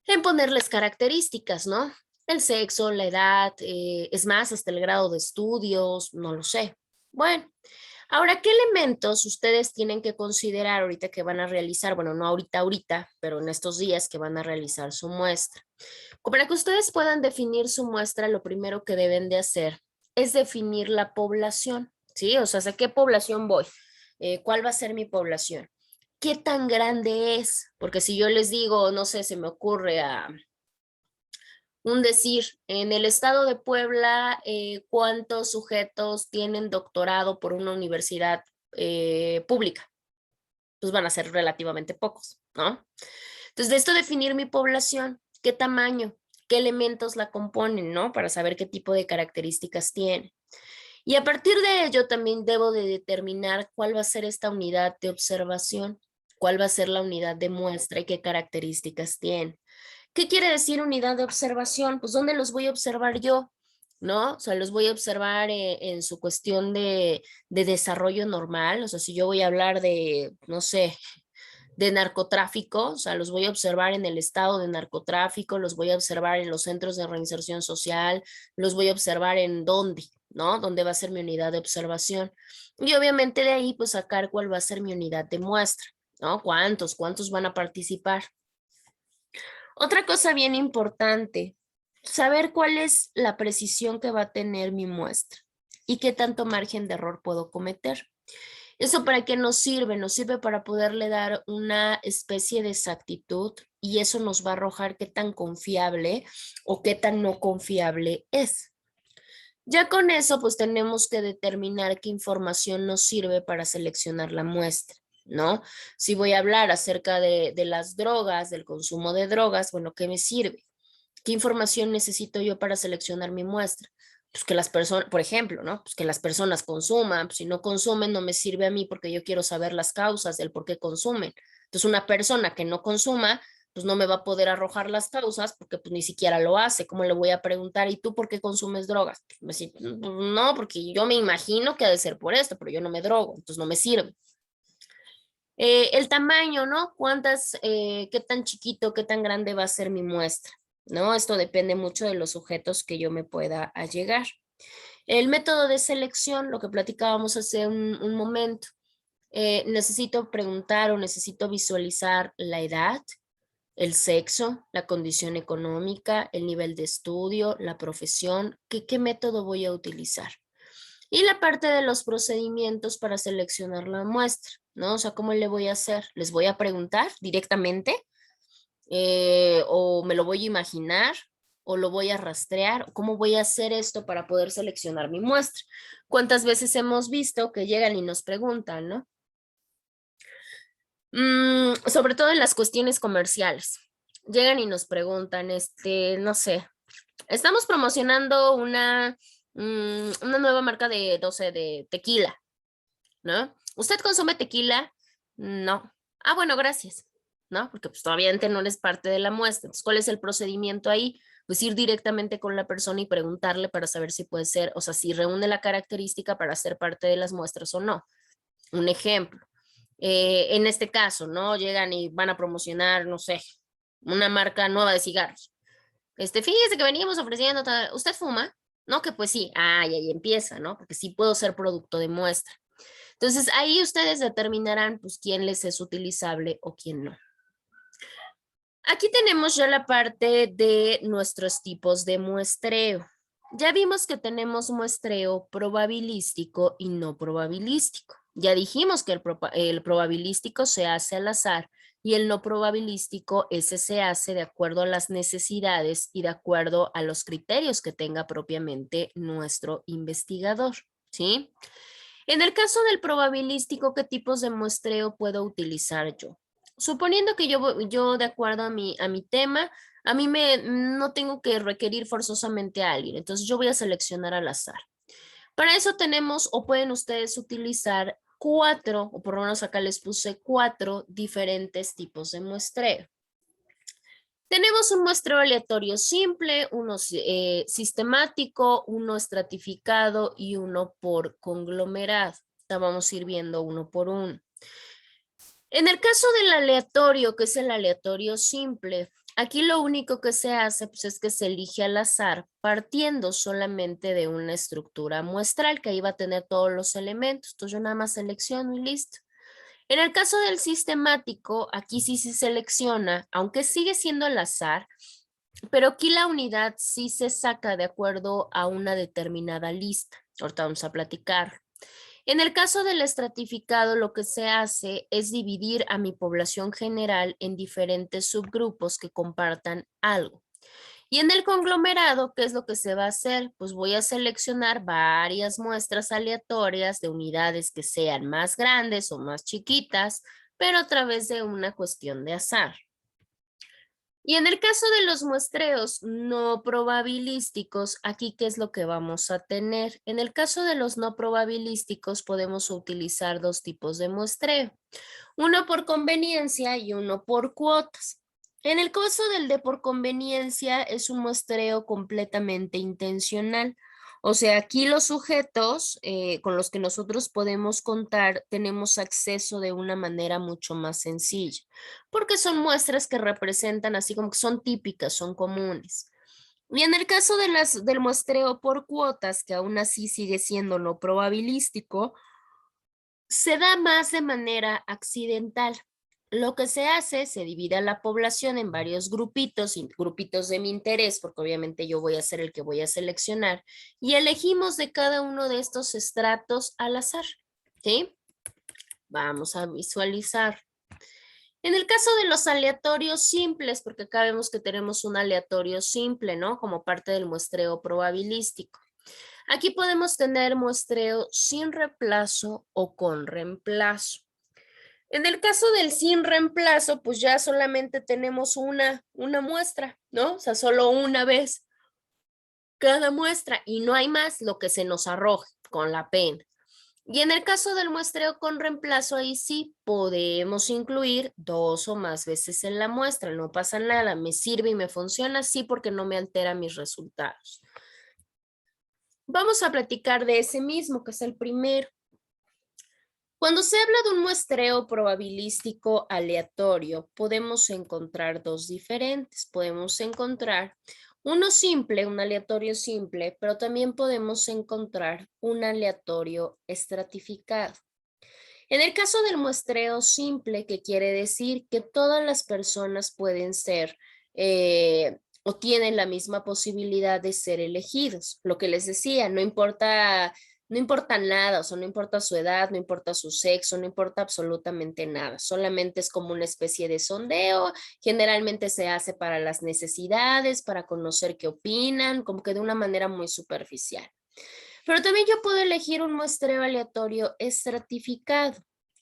en ponerles características, ¿no? El sexo, la edad, es más, hasta el grado de estudios, no lo sé. Bueno, ahora, ¿qué elementos ustedes tienen que considerar ahorita que van a realizar? Bueno, no ahorita, pero en estos días que van a realizar su muestra. Para que ustedes puedan definir su muestra, lo primero que deben de hacer es definir la población, ¿sí? O sea, ¿a qué población voy? ¿Cuál va a ser mi población? ¿Qué tan grande es? Porque si yo les digo, no sé, se me ocurre a un decir, en el estado de Puebla, ¿cuántos sujetos tienen doctorado por una universidad pública, pues van a ser relativamente pocos, ¿no? Entonces, de esto definir mi población, qué tamaño, qué elementos la componen, ¿no? Para saber qué tipo de características tiene. Y a partir de ello también debo de determinar cuál va a ser esta unidad de observación, cuál va a ser la unidad de muestra y qué características tiene. ¿Qué quiere decir unidad de observación? Pues ¿dónde los voy a observar yo? ¿No? O sea, los voy a observar en su cuestión de desarrollo normal. O sea, si yo voy a hablar de, no sé, de narcotráfico, o sea, los voy a observar en el estado de narcotráfico, los voy a observar en los centros de reinserción social, los voy a observar en dónde, ¿no? ¿Dónde va a ser mi unidad de observación? Y obviamente de ahí, pues sacar cuál va a ser mi unidad de muestra, ¿no? ¿Cuántos van a participar? Otra cosa bien importante, saber cuál es la precisión que va a tener mi muestra y qué tanto margen de error puedo cometer. ¿Eso para qué nos sirve? Nos sirve para poderle dar una especie de exactitud y eso nos va a arrojar qué tan confiable o qué tan no confiable es. Ya con eso, pues tenemos que determinar qué información nos sirve para seleccionar la muestra, ¿no? Si voy a hablar acerca de las drogas, del consumo de drogas, bueno, ¿qué me sirve? ¿Qué información necesito yo para seleccionar mi muestra? Pues que las personas, por ejemplo, ¿no? Pues que las personas consuman, pues si no consumen no me sirve a mí porque yo quiero saber las causas del por qué consumen. Entonces una persona que no consuma, pues no me va a poder arrojar las causas porque pues ni siquiera lo hace. ¿Cómo le voy a preguntar, ¿y tú por qué consumes drogas? Pues, me dice, no, porque yo me imagino que ha de ser por esto, pero yo no me drogo, entonces no me sirve. El tamaño, ¿no? Qué tan chiquito, qué tan grande va a ser mi muestra, ¿no? Esto depende mucho de los sujetos que yo me pueda allegar. El método de selección, lo que platicábamos hace un momento, necesito preguntar o necesito visualizar la edad, el sexo, la condición económica, el nivel de estudio, la profesión, qué método voy a utilizar. Y la parte de los procedimientos para seleccionar la muestra, ¿no? O sea, ¿cómo le voy a hacer? ¿Les voy a preguntar directamente? ¿O me lo voy a imaginar? ¿O lo voy a rastrear? ¿Cómo voy a hacer esto para poder seleccionar mi muestra? ¿Cuántas veces hemos visto que llegan y nos preguntan, ¿no? Sobre todo en las cuestiones comerciales. Llegan y nos preguntan, no sé, estamos promocionando una nueva marca de, no sé, de tequila, ¿no? ¿Usted consume tequila? No. Ah, bueno, gracias, ¿no? Porque pues todavía no eres parte de la muestra. Entonces, ¿cuál es el procedimiento ahí? Pues ir directamente con la persona y preguntarle para saber si puede ser, o sea, si reúne la característica para ser parte de las muestras o no. Un ejemplo. En este caso, ¿no? Llegan y van a promocionar, no sé, una marca nueva de cigarros. Fíjese que veníamos ofreciendo, ¿usted fuma? No, que pues sí, y ahí empieza, ¿no? Porque sí puedo ser producto de muestra. Entonces ahí ustedes determinarán pues quién les es utilizable o quién no. Aquí tenemos ya la parte de nuestros tipos de muestreo. Ya vimos que tenemos muestreo probabilístico y no probabilístico. Ya dijimos que el probabilístico se hace al azar y el no probabilístico, ese se hace de acuerdo a las necesidades y de acuerdo a los criterios que tenga propiamente nuestro investigador, ¿sí? En el caso del probabilístico, ¿qué tipos de muestreo puedo utilizar yo? Suponiendo que yo de acuerdo a mi tema, no tengo que requerir forzosamente a alguien, entonces yo voy a seleccionar al azar. Para eso tenemos o pueden ustedes utilizar 4, o por lo menos acá les puse 4 diferentes tipos de muestreo. Tenemos un muestreo aleatorio simple, uno sistemático, uno estratificado y uno por conglomerado. Vamos a ir viendo uno por uno. En el caso del aleatorio, que es el aleatorio simple, aquí lo único que se hace pues, es que se elige al azar partiendo solamente de una estructura muestral que ahí va a tener todos los elementos. Entonces yo nada más selecciono y listo. En el caso del sistemático, aquí sí se selecciona, aunque sigue siendo al azar, pero aquí la unidad sí se saca de acuerdo a una determinada lista. Ahorita vamos a platicar. En el caso del estratificado, lo que se hace es dividir a mi población general en diferentes subgrupos que compartan algo. Y en el conglomerado, ¿qué es lo que se va a hacer? Pues voy a seleccionar varias muestras aleatorias de unidades que sean más grandes o más chiquitas, pero a través de una cuestión de azar. Y en el caso de los muestreos no probabilísticos, aquí ¿qué es lo que vamos a tener? En el caso de los no probabilísticos podemos utilizar dos tipos de muestreo, uno por conveniencia y uno por cuotas. En el caso del de por conveniencia es un muestreo completamente intencional. O sea, aquí los sujetos con los que nosotros podemos contar tenemos acceso de una manera mucho más sencilla, porque son muestras que representan así como que son típicas, son comunes. Y en el caso de del muestreo por cuotas, que aún así sigue siendo lo probabilístico, se da más de manera accidental. Lo que se hace, se divide a la población en varios grupitos, grupitos de mi interés, porque obviamente yo voy a ser el que voy a seleccionar, y elegimos de cada uno de estos estratos al azar, ¿sí? Vamos a visualizar. En el caso de los aleatorios simples, porque acá vemos que tenemos un aleatorio simple, ¿no? Como parte del muestreo probabilístico. Aquí podemos tener muestreo sin reemplazo o con reemplazo. En el caso del sin reemplazo, pues ya solamente tenemos una muestra, ¿no? O sea, solo una vez cada muestra y no hay más lo que se nos arroje con la pena. Y en el caso del muestreo con reemplazo, ahí sí podemos incluir dos o más veces en la muestra, no pasa nada, me sirve y me funciona así porque no me altera mis resultados. Vamos a platicar de ese mismo, que es el primero. Cuando se habla de un muestreo probabilístico aleatorio, podemos encontrar dos diferentes. Podemos encontrar uno simple, un aleatorio simple, pero también podemos encontrar un aleatorio estratificado. En el caso del muestreo simple, que quiere decir que todas las personas pueden ser o tienen la misma posibilidad de ser elegidos. Lo que les decía, no importa nada, o sea, no importa su edad, no importa su sexo, no importa absolutamente nada. Solamente es como una especie de sondeo. Generalmente se hace para las necesidades, para conocer qué opinan, como que de una manera muy superficial. Pero también yo puedo elegir un muestreo aleatorio estratificado.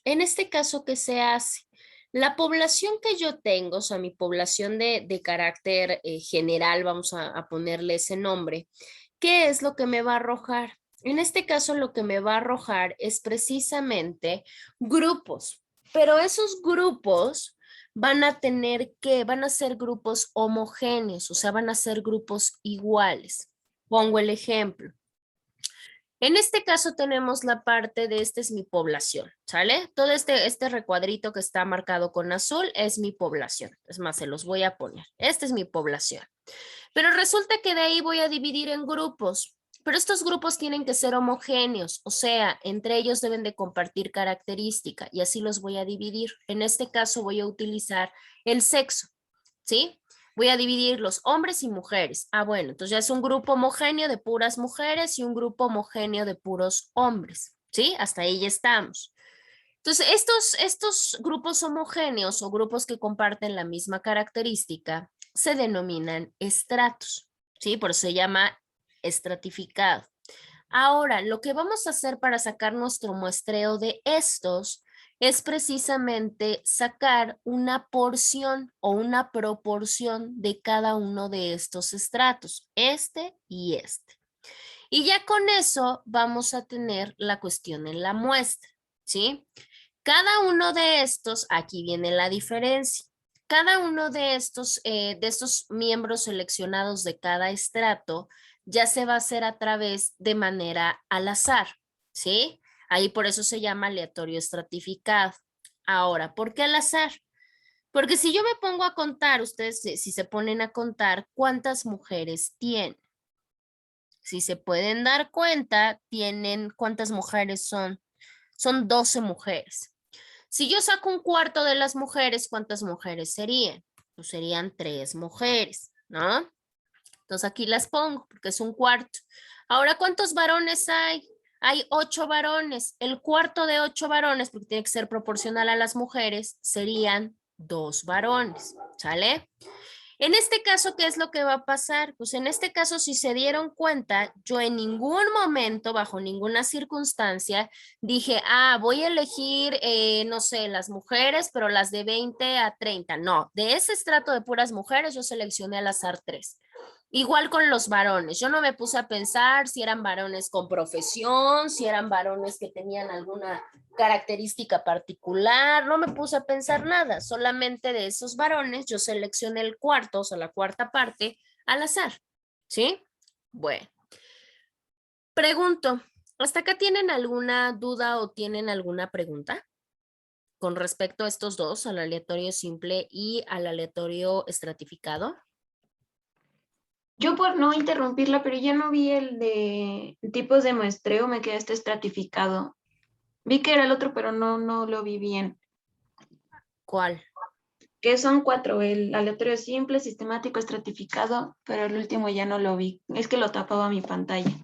En este caso, ¿qué se hace? La población que yo tengo, o sea, mi población de carácter general, vamos a ponerle ese nombre, ¿qué es lo que me va a arrojar? En este caso, lo que me va a arrojar es precisamente grupos, pero esos grupos van a van a ser grupos homogéneos, o sea, van a ser grupos iguales. Pongo el ejemplo. En este caso tenemos la parte de esta es mi población, ¿sale? Todo este recuadrito que está marcado con azul es mi población. Es más, se los voy a poner. Esta es mi población. Pero resulta que de ahí voy a dividir en grupos. Pero estos grupos tienen que ser homogéneos, o sea, entre ellos deben de compartir característica y así los voy a dividir. En este caso voy a utilizar el sexo, ¿sí? Voy a dividir los hombres y mujeres. Ah, bueno, entonces ya es un grupo homogéneo de puras mujeres y un grupo homogéneo de puros hombres, ¿sí? Hasta ahí ya estamos. Entonces, estos grupos homogéneos o grupos que comparten la misma característica se denominan estratos, ¿sí? Por eso se llama estratificado. Ahora, lo que vamos a hacer para sacar nuestro muestreo de estos es precisamente sacar una porción o una proporción de cada uno de estos estratos, este y este. Y ya con eso vamos a tener la cuestión en la muestra, ¿sí? Cada uno de estos, aquí viene la diferencia. Cada uno de estos miembros seleccionados de cada estrato ya se va a hacer a través de manera al azar, ¿sí? Ahí por eso se llama aleatorio estratificado. Ahora, ¿por qué al azar? Porque si yo me pongo a contar, ustedes si se ponen a contar, ¿cuántas mujeres tienen? Si se pueden dar cuenta, ¿cuántas mujeres son? Son 12 mujeres. Si yo saco un cuarto de las mujeres, ¿cuántas mujeres serían? Pues serían 3 mujeres, ¿no? Entonces aquí las pongo porque es un cuarto. Ahora, ¿cuántos varones hay? Hay 8 varones. El cuarto de 8 varones, porque tiene que ser proporcional a las mujeres, serían 2 varones, ¿sale? En este caso, ¿qué es lo que va a pasar? Pues en este caso, si se dieron cuenta, yo en ningún momento, bajo ninguna circunstancia, dije, voy a elegir, no sé, las mujeres, pero las de 20 a 30. No, de ese estrato de puras mujeres, yo seleccioné al azar 3. Igual con los varones, yo no me puse a pensar si eran varones con profesión, si eran varones que tenían alguna característica particular, no me puse a pensar nada, solamente de esos varones yo seleccioné el cuarto, o sea, la cuarta parte al azar, ¿sí? Bueno, pregunto, ¿hasta acá tienen alguna duda o tienen alguna pregunta con respecto a estos dos, al aleatorio simple y al aleatorio estratificado? Yo por no interrumpirla, pero ya no vi el de tipos de muestreo, me quedé estratificado. Vi que era el otro, pero no lo vi bien. ¿Cuál? Que son 4, el aleatorio simple, sistemático, estratificado, pero el último ya no lo vi. Es que lo tapaba mi pantalla.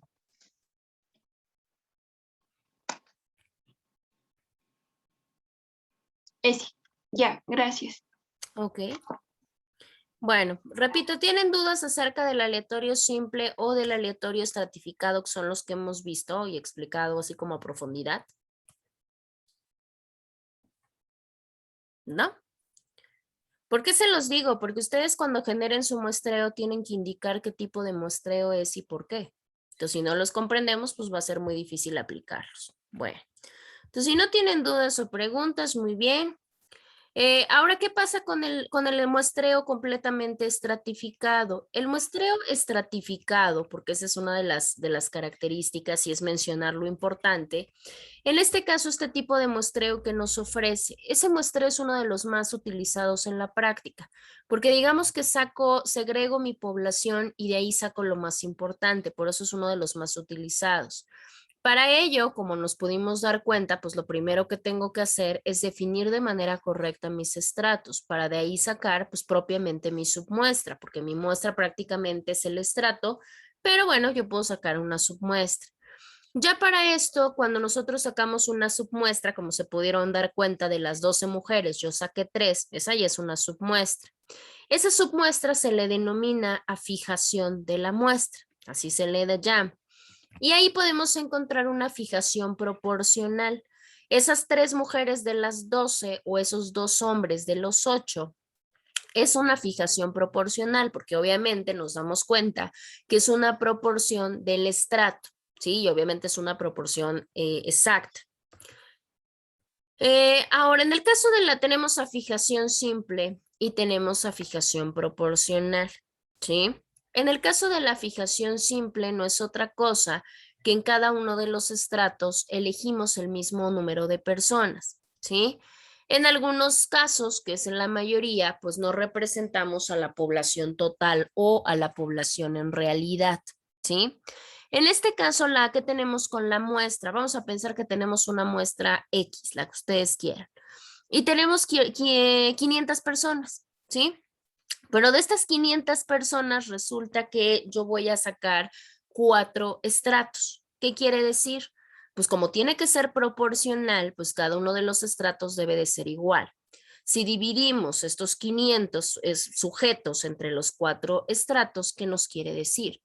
Ese. Ya, gracias. Ok. Bueno, repito, ¿tienen dudas acerca del aleatorio simple o del aleatorio estratificado, que son los que hemos visto y explicado así como a profundidad? ¿No? ¿Por qué se los digo? Porque ustedes cuando generen su muestreo tienen que indicar qué tipo de muestreo es y por qué. Entonces, si no los comprendemos, pues va a ser muy difícil aplicarlos. Bueno, entonces si no tienen dudas o preguntas, muy bien. Ahora, ¿qué pasa con el muestreo completamente estratificado? El muestreo estratificado, porque esa es una de las características y es mencionar lo importante. En este caso, este tipo de muestreo que nos ofrece, ese muestreo es uno de los más utilizados en la práctica, porque digamos que segrego mi población y de ahí saco lo más importante, por eso es uno de los más utilizados. Para ello, como nos pudimos dar cuenta, pues lo primero que tengo que hacer es definir de manera correcta mis estratos para de ahí sacar pues propiamente mi submuestra, porque mi muestra prácticamente es el estrato, pero bueno, yo puedo sacar una submuestra. Ya para esto, cuando nosotros sacamos una submuestra, como se pudieron dar cuenta de las 12 mujeres, yo saqué 3, esa ya es una submuestra. Esa submuestra se le denomina afijación de la muestra, así se le llama. Y ahí podemos encontrar una fijación proporcional. Esas 3 mujeres de las 12 o esos 2 hombres de los 8 es una fijación proporcional porque obviamente nos damos cuenta que es una proporción del estrato, ¿sí? Y obviamente es una proporción exacta. Ahora, en el caso de tenemos a fijación simple y tenemos a fijación proporcional, ¿sí? En el caso de la fijación simple no es otra cosa que en cada uno de los estratos elegimos el mismo número de personas, ¿sí? En algunos casos, que es en la mayoría, pues no representamos a la población total o a la población en realidad, ¿sí? En este caso, la que tenemos con la muestra, vamos a pensar que tenemos una muestra X, la que ustedes quieran, y tenemos 500 personas, ¿sí? Pero de estas 500 personas resulta que yo voy a sacar 4 estratos. ¿Qué quiere decir? Pues como tiene que ser proporcional, pues cada uno de los estratos debe de ser igual. Si dividimos estos 500 sujetos entre los 4 estratos, ¿qué nos quiere decir?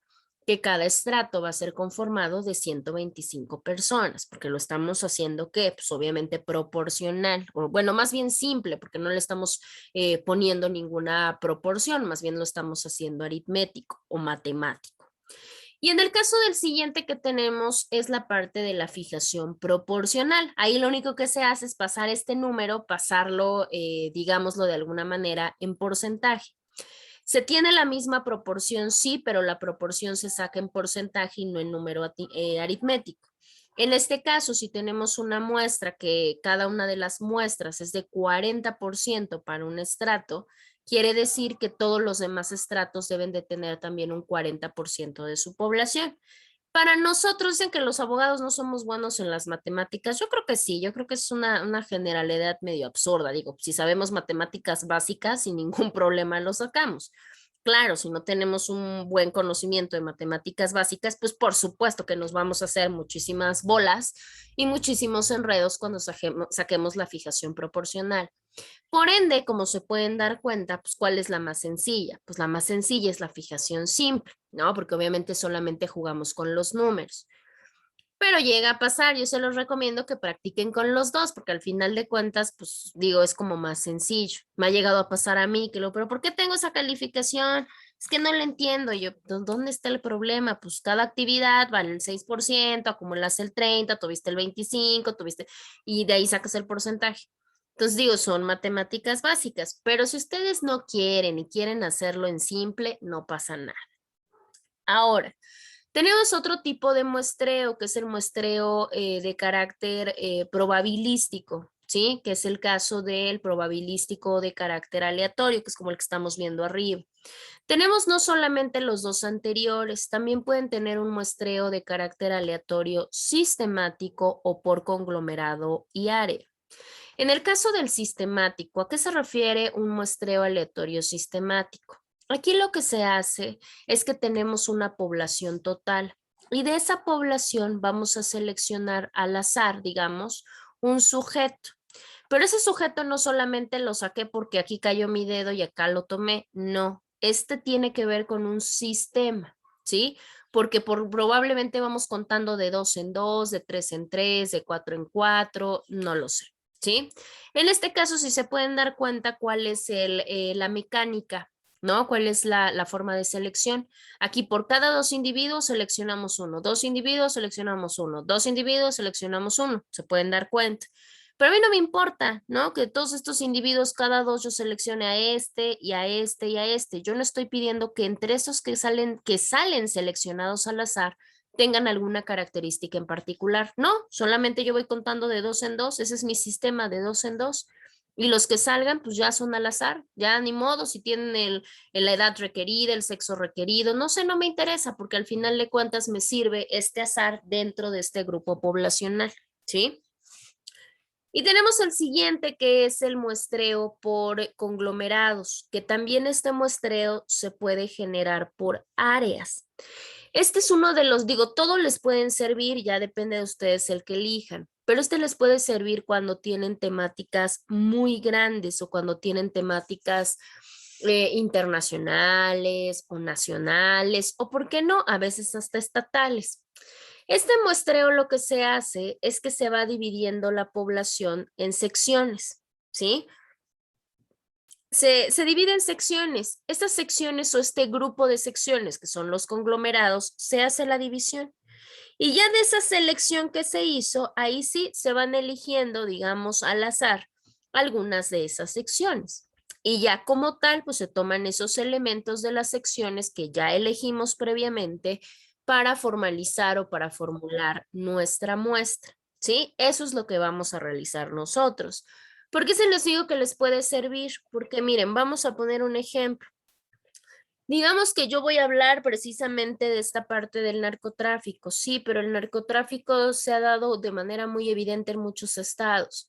Que cada estrato va a ser conformado de 125 personas, porque lo estamos haciendo, ¿qué? Pues obviamente proporcional, o bueno, más bien simple, porque no le estamos poniendo ninguna proporción, más bien lo estamos haciendo aritmético o matemático. Y en el caso del siguiente que tenemos es la parte de la fijación proporcional. Ahí lo único que se hace es pasar este número, pasarlo, digámoslo de alguna manera, en porcentaje. Se tiene la misma proporción, sí, pero la proporción se saca en porcentaje y no en número aritmético. En este caso, si tenemos una muestra que cada una de las muestras es de 40% para un estrato, quiere decir que todos los demás estratos deben de tener también un 40% de su población. Para nosotros dicen que los abogados no somos buenos en las matemáticas. Yo creo que sí, yo creo que es una generalidad medio absurda. Digo, si sabemos matemáticas básicas, sin ningún problema lo sacamos. Claro, si no tenemos un buen conocimiento de matemáticas básicas, pues por supuesto que nos vamos a hacer muchísimas bolas y muchísimos enredos cuando saquemos la fijación proporcional. Por ende, como se pueden dar cuenta, pues ¿cuál es la más sencilla? Pues la más sencilla es la fijación simple, ¿no? Porque obviamente solamente jugamos con los números. Pero llega a pasar, yo se los recomiendo que practiquen con los dos, porque al final de cuentas, pues digo, es como más sencillo. Me ha llegado a pasar a mí, que lo, pero ¿por qué tengo esa calificación? Es que no lo entiendo. Yo, ¿dónde está el problema? Pues cada actividad vale el 6%, acumulas el 30, tuviste el 25, tuviste, y de ahí sacas el porcentaje. Entonces digo, son matemáticas básicas, pero si ustedes no quieren y quieren hacerlo en simple, no pasa nada. Ahora, tenemos otro tipo de muestreo, que es el muestreo de carácter probabilístico, ¿sí? Que es el caso del probabilístico de carácter aleatorio, que es como el que estamos viendo arriba. Tenemos no solamente los dos anteriores, también pueden tener un muestreo de carácter aleatorio sistemático o por conglomerado y área. En el caso del sistemático, ¿a qué se refiere un muestreo aleatorio sistemático? Aquí lo que se hace es que tenemos una población total y de esa población vamos a seleccionar al azar, digamos, un sujeto. Pero ese sujeto no solamente lo saqué porque aquí cayó mi dedo y acá lo tomé, no, este tiene que ver con un sistema, ¿sí? Porque probablemente vamos contando de 2 en 2, de 3 en 3, de 4 en 4, no lo sé, ¿sí? En este caso, si se pueden dar cuenta cuál es la mecánica, ¿no? ¿Cuál es la forma de selección? Aquí por cada 2 individuos seleccionamos uno, 2 individuos seleccionamos uno, 2 individuos seleccionamos uno, se pueden dar cuenta. Pero a mí no me importa, ¿no? Que todos estos individuos, cada dos yo seleccione a este y a este y a este. Yo no estoy pidiendo que entre esos que salen seleccionados al azar tengan alguna característica en particular. No, solamente yo voy contando de 2 en 2. Ese es mi sistema de 2 en 2. Y los que salgan, pues ya son al azar. Ya ni modo, si tienen la edad requerida, el sexo requerido. No sé, no me interesa, porque al final de cuentas me sirve este azar dentro de este grupo poblacional, ¿sí? Y tenemos el siguiente, que es el muestreo por conglomerados, que también este muestreo se puede generar por áreas. Este es uno de los, digo, todos les pueden servir, ya depende de ustedes el que elijan, pero este les puede servir cuando tienen temáticas muy grandes o cuando tienen temáticas internacionales o nacionales o, ¿por qué no? A veces hasta estatales. Este muestreo lo que se hace es que se va dividiendo la población en secciones, ¿sí? Se divide en secciones. Estas secciones o este grupo de secciones, que son los conglomerados, se hace la división. Y ya de esa selección que se hizo, ahí sí se van eligiendo, digamos, al azar, algunas de esas secciones. Y ya como tal, pues se toman esos elementos de las secciones que ya elegimos previamente para formalizar o para formular nuestra muestra, ¿sí? Eso es lo que vamos a realizar nosotros. ¿Por qué se les digo que les puede servir? Porque miren, vamos a poner un ejemplo. Digamos que yo voy a hablar precisamente de esta parte del narcotráfico, sí, pero el narcotráfico se ha dado de manera muy evidente en muchos estados.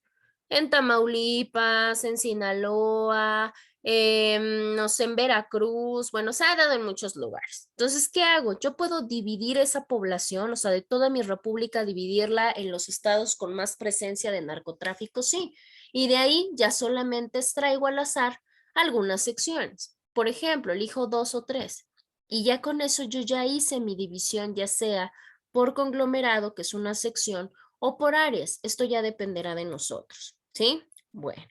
En Tamaulipas, en Sinaloa, no sé, en Veracruz, bueno, se ha dado en muchos lugares. Entonces, ¿qué hago? Yo puedo dividir esa población, o sea, de toda mi república, dividirla en los estados con más presencia de narcotráfico, sí. Y de ahí ya solamente extraigo al azar algunas secciones. Por ejemplo, elijo 2 o 3 y ya con eso yo ya hice mi división, ya sea por conglomerado, que es una sección, o por áreas. Esto ya dependerá de nosotros, ¿sí? Bueno.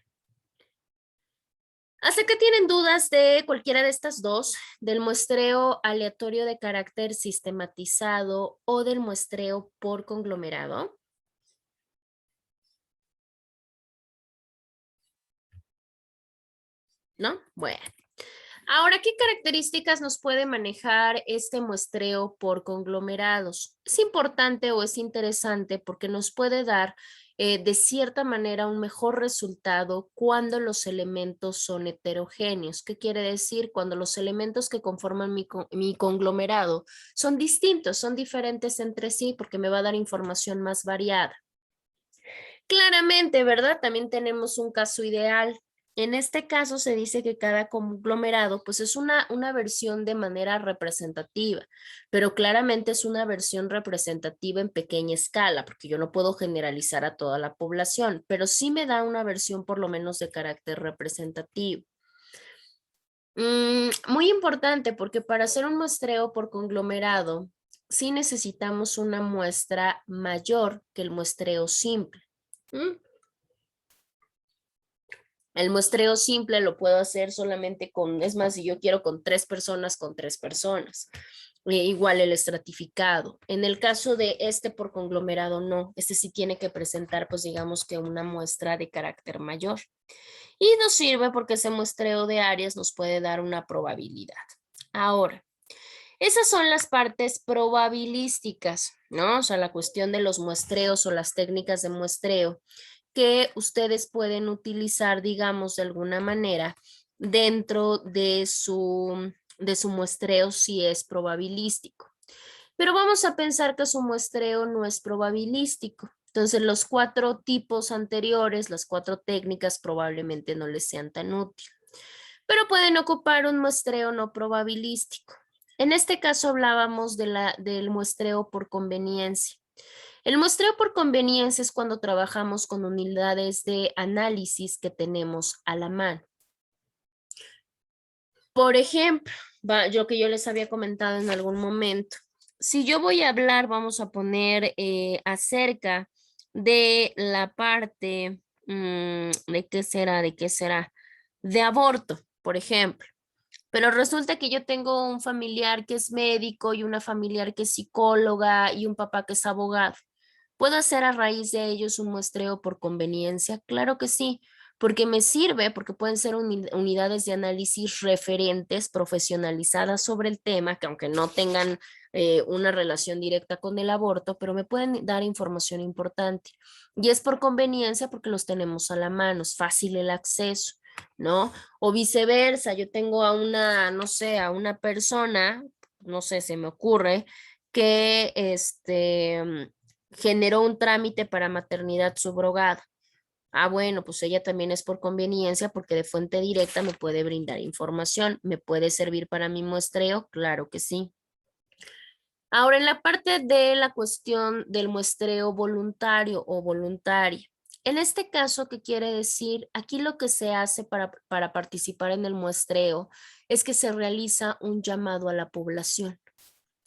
¿Hasta que tienen dudas de cualquiera de estas dos, del muestreo aleatorio de carácter sistematizado o del muestreo por conglomerado? ¿No? Bueno. Ahora, ¿qué características nos puede manejar este muestreo por conglomerados? Es importante o es interesante porque nos puede dar de cierta manera un mejor resultado cuando los elementos son heterogéneos. ¿Qué quiere decir? Cuando los elementos que conforman mi conglomerado son distintos, son diferentes entre sí, porque me va a dar información más variada. Claramente, ¿verdad? También tenemos un caso ideal. En este caso se dice que cada conglomerado pues es una versión de manera representativa, pero claramente es una versión representativa en pequeña escala, porque yo no puedo generalizar a toda la población, pero sí me da una versión por lo menos de carácter representativo. Muy importante porque para hacer un muestreo por conglomerado, sí necesitamos una muestra mayor que el muestreo simple. El muestreo simple lo puedo hacer solamente con, es más, si yo quiero con 3 personas, con 3 personas. Igual el estratificado. En el caso de este por conglomerado, no. Este sí tiene que presentar, pues digamos que una muestra de carácter mayor. Y nos sirve porque ese muestreo de áreas nos puede dar una probabilidad. Ahora, esas son las partes probabilísticas, ¿no? O sea, la cuestión de los muestreos o las técnicas de muestreo que ustedes pueden utilizar, digamos, de alguna manera dentro de su muestreo si es probabilístico. Pero vamos a pensar que su muestreo no es probabilístico. Entonces, los 4 tipos anteriores, las 4 técnicas probablemente no les sean tan útiles, pero pueden ocupar un muestreo no probabilístico. En este caso hablábamos del muestreo por conveniencia. El muestreo por conveniencia es cuando trabajamos con unidades de análisis que tenemos a la mano. Por ejemplo, yo les había comentado en algún momento, si yo voy a hablar, vamos a poner acerca de la parte, ¿de qué será? De aborto, por ejemplo. Pero resulta que yo tengo un familiar que es médico y una familiar que es psicóloga y un papá que es abogado. ¿Puedo hacer a raíz de ellos un muestreo por conveniencia? Claro que sí, porque me sirve, porque pueden ser unidades de análisis referentes, profesionalizadas sobre el tema, que aunque no tengan una relación directa con el aborto, pero me pueden dar información importante. Y es por conveniencia porque los tenemos a la mano, es fácil el acceso, ¿no? O viceversa, yo tengo a una, no sé, a una persona, no sé, se me ocurre, que generó un trámite para maternidad subrogada. Ah, bueno, pues ella también es por conveniencia porque de fuente directa me puede brindar información. ¿Me puede servir para mi muestreo? Claro que sí. Ahora, en la parte de la cuestión del muestreo voluntario o voluntaria. En este caso, ¿qué quiere decir? Aquí lo que se hace para participar en el muestreo es que se realiza un llamado a la población.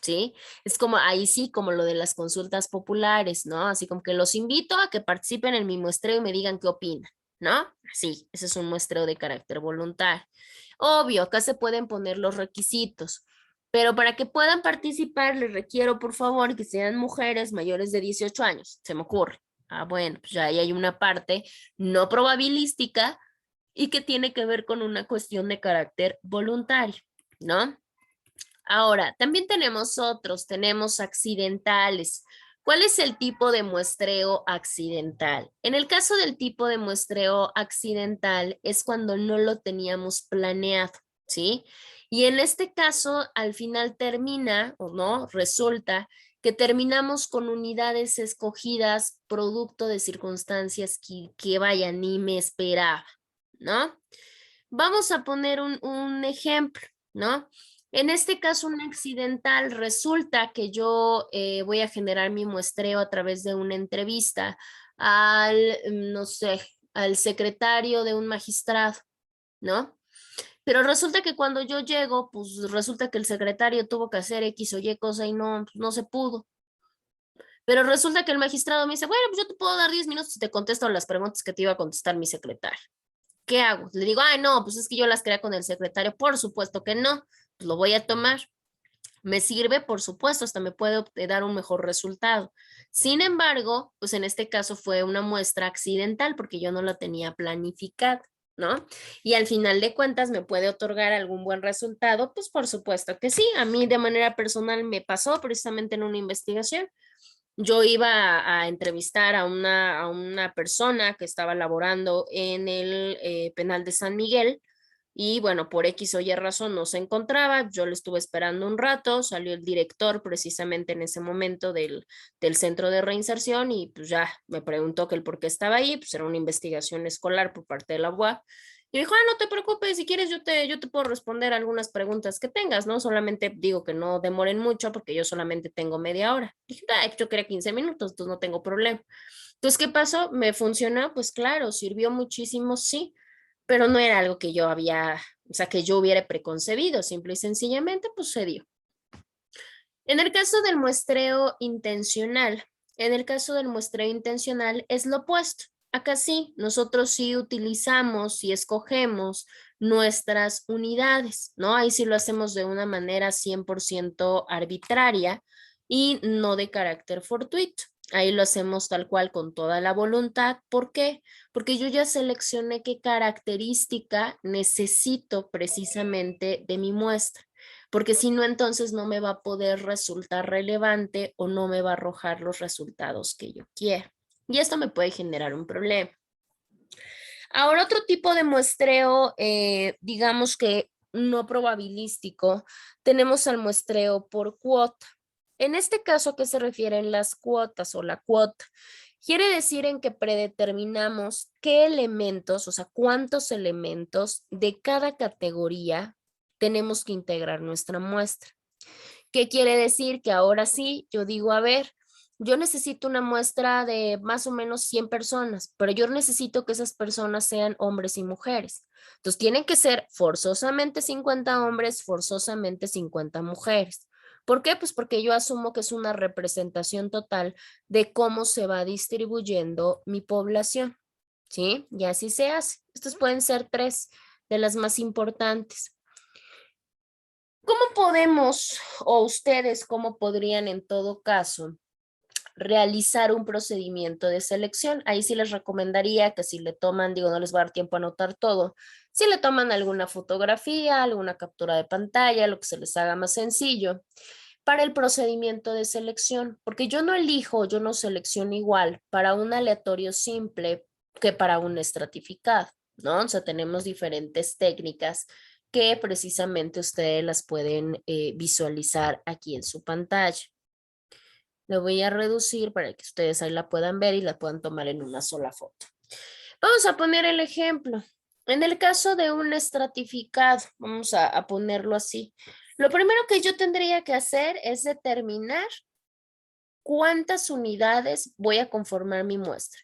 ¿Sí? Es como ahí sí, como lo de las consultas populares, ¿no? Así como que los invito a que participen en mi muestreo y me digan qué opinan, ¿no? Sí, ese es un muestreo de carácter voluntario. Obvio, acá se pueden poner los requisitos, pero para que puedan participar les requiero, por favor, que sean mujeres mayores de 18 años, se me ocurre. Ah, bueno, pues ya ahí hay una parte no probabilística y que tiene que ver con una cuestión de carácter voluntario, ¿no? Ahora, también tenemos accidentales. ¿Cuál es el tipo de muestreo accidental? En el caso del tipo de muestreo accidental es cuando no lo teníamos planeado, ¿sí? Y en este caso, al final termina, o no, resulta que terminamos con unidades escogidas producto de circunstancias que vaya, ni me esperaba, ¿no? Vamos a poner un ejemplo, ¿no? En este caso, un accidental, resulta que yo voy a generar mi muestreo a través de una entrevista al, no sé, al secretario de un magistrado, ¿no? Pero resulta que cuando yo llego, pues resulta que el secretario tuvo que hacer X o Y cosa y no, pues, no se pudo. Pero resulta que el magistrado me dice, bueno, pues yo te puedo dar 10 minutos y te contesto las preguntas que te iba a contestar mi secretario. ¿Qué hago? Le digo, ay, no, pues es que yo las quería con el secretario. Por supuesto que no, pues lo voy a tomar. Me sirve, por supuesto, hasta me puede dar un mejor resultado. Sin embargo, pues en este caso fue una muestra accidental porque yo no la tenía planificada, ¿no? Y al final de cuentas me puede otorgar algún buen resultado, pues por supuesto que sí. A mí de manera personal me pasó precisamente en una investigación. Yo iba a entrevistar a una persona que estaba laborando en el penal de San Miguel y bueno, por X o Y razón no se encontraba, yo le estuve esperando un rato, salió el director precisamente en ese momento del centro de reinserción y pues ya me preguntó que el por qué estaba ahí, pues era una investigación escolar por parte de la UAP Y dijo, no te preocupes, si quieres yo te puedo responder algunas preguntas que tengas, ¿no? Solamente digo que no demoren mucho porque yo solamente tengo media hora. Dije, yo quería 15 minutos, entonces no tengo problema. Entonces, ¿qué pasó? ¿Me funcionó? Pues claro, sirvió muchísimo, sí, pero no era algo que yo había, o sea, que yo hubiera preconcebido, simple y sencillamente, pues se dio. En el caso del muestreo intencional, es lo opuesto. Acá sí, nosotros sí utilizamos y escogemos nuestras unidades, ¿no? Ahí sí lo hacemos de una manera 100% arbitraria y no de carácter fortuito. Ahí lo hacemos tal cual con toda la voluntad. ¿Por qué? Porque yo ya seleccioné qué característica necesito precisamente de mi muestra, porque si no, entonces no me va a poder resultar relevante o no me va a arrojar los resultados que yo quiero. Y esto me puede generar un problema. Ahora, otro tipo de muestreo, digamos que no probabilístico, tenemos al muestreo por cuota. En este caso, ¿a qué se refieren las cuotas o la cuota? Quiere decir en que predeterminamos qué elementos, o sea, cuántos elementos de cada categoría tenemos que integrar nuestra muestra. ¿Qué quiere decir? Que ahora sí, yo digo, a ver, yo necesito una muestra de más o menos 100 personas, pero yo necesito que esas personas sean hombres y mujeres. Entonces, tienen que ser forzosamente 50 hombres, forzosamente 50 mujeres. ¿Por qué? Pues porque yo asumo que es una representación total de cómo se va distribuyendo mi población, ¿sí? Y así se hace. Estos pueden ser tres de las más importantes. ¿Cómo podemos, o ustedes, cómo podrían en todo caso realizar un procedimiento de selección? Ahí sí les recomendaría que si le toman, digo, no les va a dar tiempo a anotar todo, si le toman alguna fotografía, alguna captura de pantalla, lo que se les haga más sencillo para el procedimiento de selección, porque yo no elijo, yo no selecciono igual para un aleatorio simple que para un estratificado, ¿no? O sea, tenemos diferentes técnicas que precisamente ustedes las pueden visualizar aquí en su pantalla. Lo voy a reducir para que ustedes ahí la puedan ver y la puedan tomar en una sola foto. Vamos a poner el ejemplo. En el caso de un estratificado, vamos a ponerlo así. Lo primero que yo tendría que hacer es determinar cuántas unidades voy a conformar mi muestra.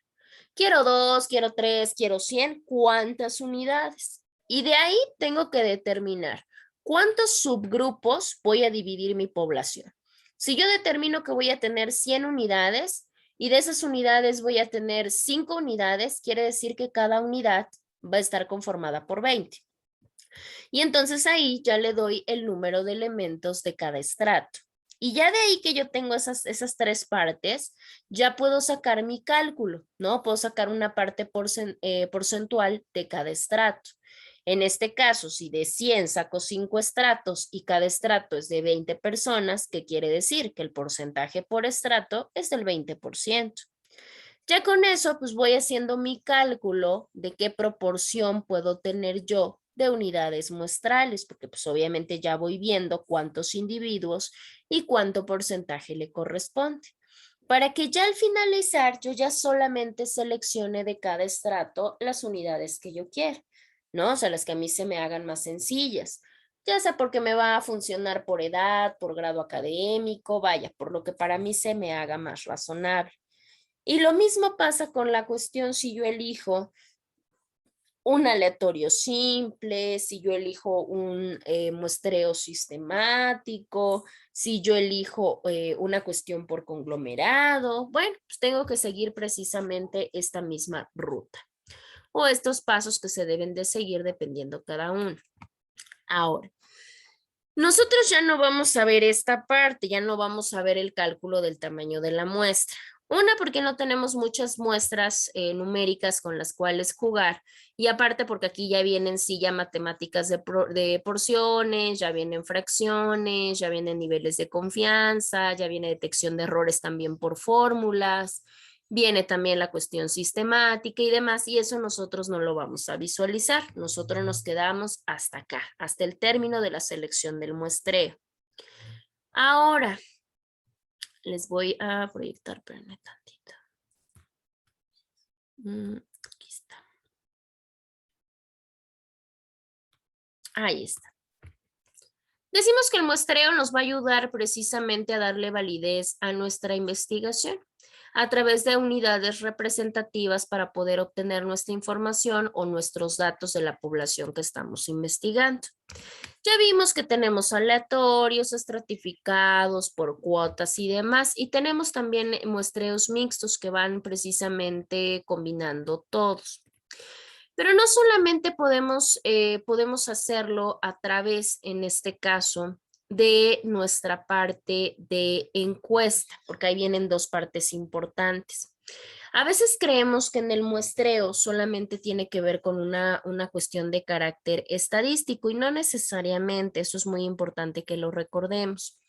Quiero 2, quiero 3, quiero 100, ¿cuántas unidades? Y de ahí tengo que determinar cuántos subgrupos voy a dividir mi población. Si yo determino que voy a tener 100 unidades y de esas unidades voy a tener 5 unidades, quiere decir que cada unidad va a estar conformada por 20. Y entonces ahí ya le doy el número de elementos de cada estrato. Y ya de ahí que yo tengo esas tres partes, ya puedo sacar mi cálculo, ¿no? Puedo sacar una parte porcentual de cada estrato. En este caso, si de 100 saco 5 estratos y cada estrato es de 20 personas, ¿qué quiere decir? Que el porcentaje por estrato es del 20%. Ya con eso, pues voy haciendo mi cálculo de qué proporción puedo tener yo de unidades muestrales, porque pues obviamente ya voy viendo cuántos individuos y cuánto porcentaje le corresponde. Para que ya al finalizar yo ya solamente seleccione de cada estrato las unidades que yo quiero, ¿no? O sea, las que a mí se me hagan más sencillas, ya sea porque me va a funcionar por edad, por grado académico, vaya, por lo que para mí se me haga más razonable. Y lo mismo pasa con la cuestión si yo elijo un aleatorio simple, si yo elijo un muestreo sistemático, si yo elijo una cuestión por conglomerado. Bueno, pues tengo que seguir precisamente esta misma ruta o estos pasos que se deben de seguir dependiendo cada uno. Ahora, nosotros ya no vamos a ver esta parte, ya no vamos a ver el cálculo del tamaño de la muestra. Una, porque no tenemos muchas muestras numéricas con las cuales jugar. Y aparte, porque aquí ya vienen sí ya matemáticas de porciones, ya vienen fracciones, ya vienen niveles de confianza, ya viene detección de errores también por fórmulas. Viene también la cuestión sistemática y demás, y eso nosotros no lo vamos a visualizar. Nosotros nos quedamos hasta acá, hasta el término de la selección del muestreo. Ahora, les voy a proyectar, espérenme tantito. Aquí está. Ahí está. Decimos que el muestreo nos va a ayudar precisamente a darle validez a nuestra investigación a través de unidades representativas para poder obtener nuestra información o nuestros datos de la población que estamos investigando. Ya vimos que tenemos aleatorios, estratificados por cuotas y demás, y tenemos también muestreos mixtos que van precisamente combinando todos. Pero no solamente podemos hacerlo a través, en este caso, de nuestra parte de encuesta, porque ahí vienen dos partes importantes. A veces creemos que en el muestreo solamente tiene que ver con una cuestión de carácter estadístico y no necesariamente, eso es muy importante que lo recordemos.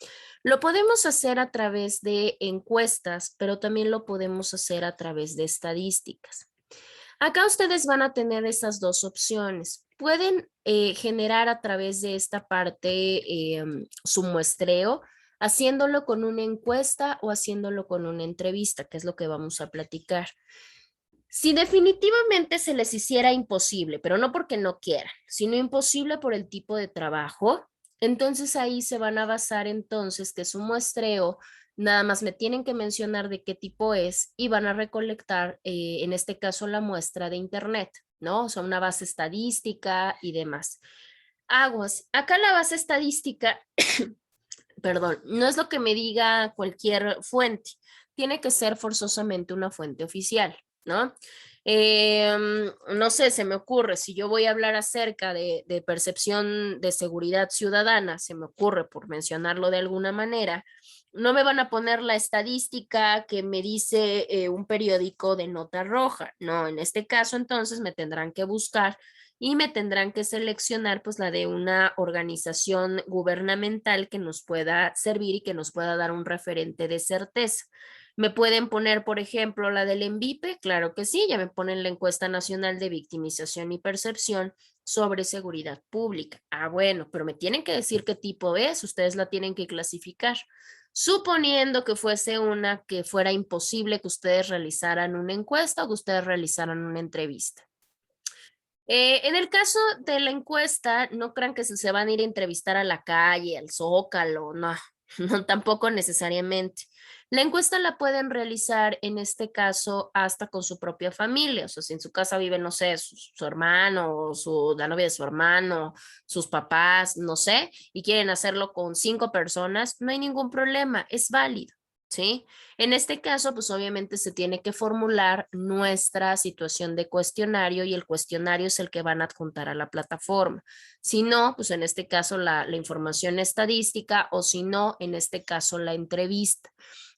Lo podemos hacer a través de encuestas, pero también lo podemos hacer a través de estadísticas. Acá ustedes van a tener esas dos opciones. Pueden generar a través de esta parte su muestreo, haciéndolo con una encuesta o haciéndolo con una entrevista, que es lo que vamos a platicar. Si definitivamente se les hiciera imposible, pero no porque no quieran, sino imposible por el tipo de trabajo, entonces ahí se van a basar entonces que su muestreo nada más me tienen que mencionar de qué tipo es y van a recolectar, en este caso, la muestra de internet, ¿no? O sea, una base estadística y demás. Aguas, acá la base estadística, perdón, no es lo que me diga cualquier fuente, tiene que ser forzosamente una fuente oficial, ¿no? No sé, se me ocurre, si yo voy a hablar acerca de percepción de seguridad ciudadana, se me ocurre por mencionarlo de alguna manera, no me van a poner la estadística que me dice un periódico de nota roja, no, en este caso entonces me tendrán que buscar y me tendrán que seleccionar pues la de una organización gubernamental que nos pueda servir y que nos pueda dar un referente de certeza. ¿Me pueden poner, por ejemplo, la del ENVIPE? Claro que sí, ya me ponen la encuesta nacional de victimización y percepción sobre seguridad pública. Ah, bueno, pero me tienen que decir qué tipo es, ustedes la tienen que clasificar. Suponiendo que fuese una que fuera imposible que ustedes realizaran una encuesta o que ustedes realizaran una entrevista. En el caso de la encuesta, no crean que se van a ir a entrevistar a la calle, al Zócalo, no, no, tampoco necesariamente. La encuesta la pueden realizar en este caso hasta con su propia familia, o sea, si en su casa vive, no sé, su hermano, o la novia de su hermano, sus papás, no sé, y quieren hacerlo con 5 personas, no hay ningún problema, es válido. ¿Sí? En este caso, pues obviamente se tiene que formular nuestra situación de cuestionario y el cuestionario es el que van a adjuntar a la plataforma. Si no, pues en este caso la información estadística o si no, en este caso la entrevista.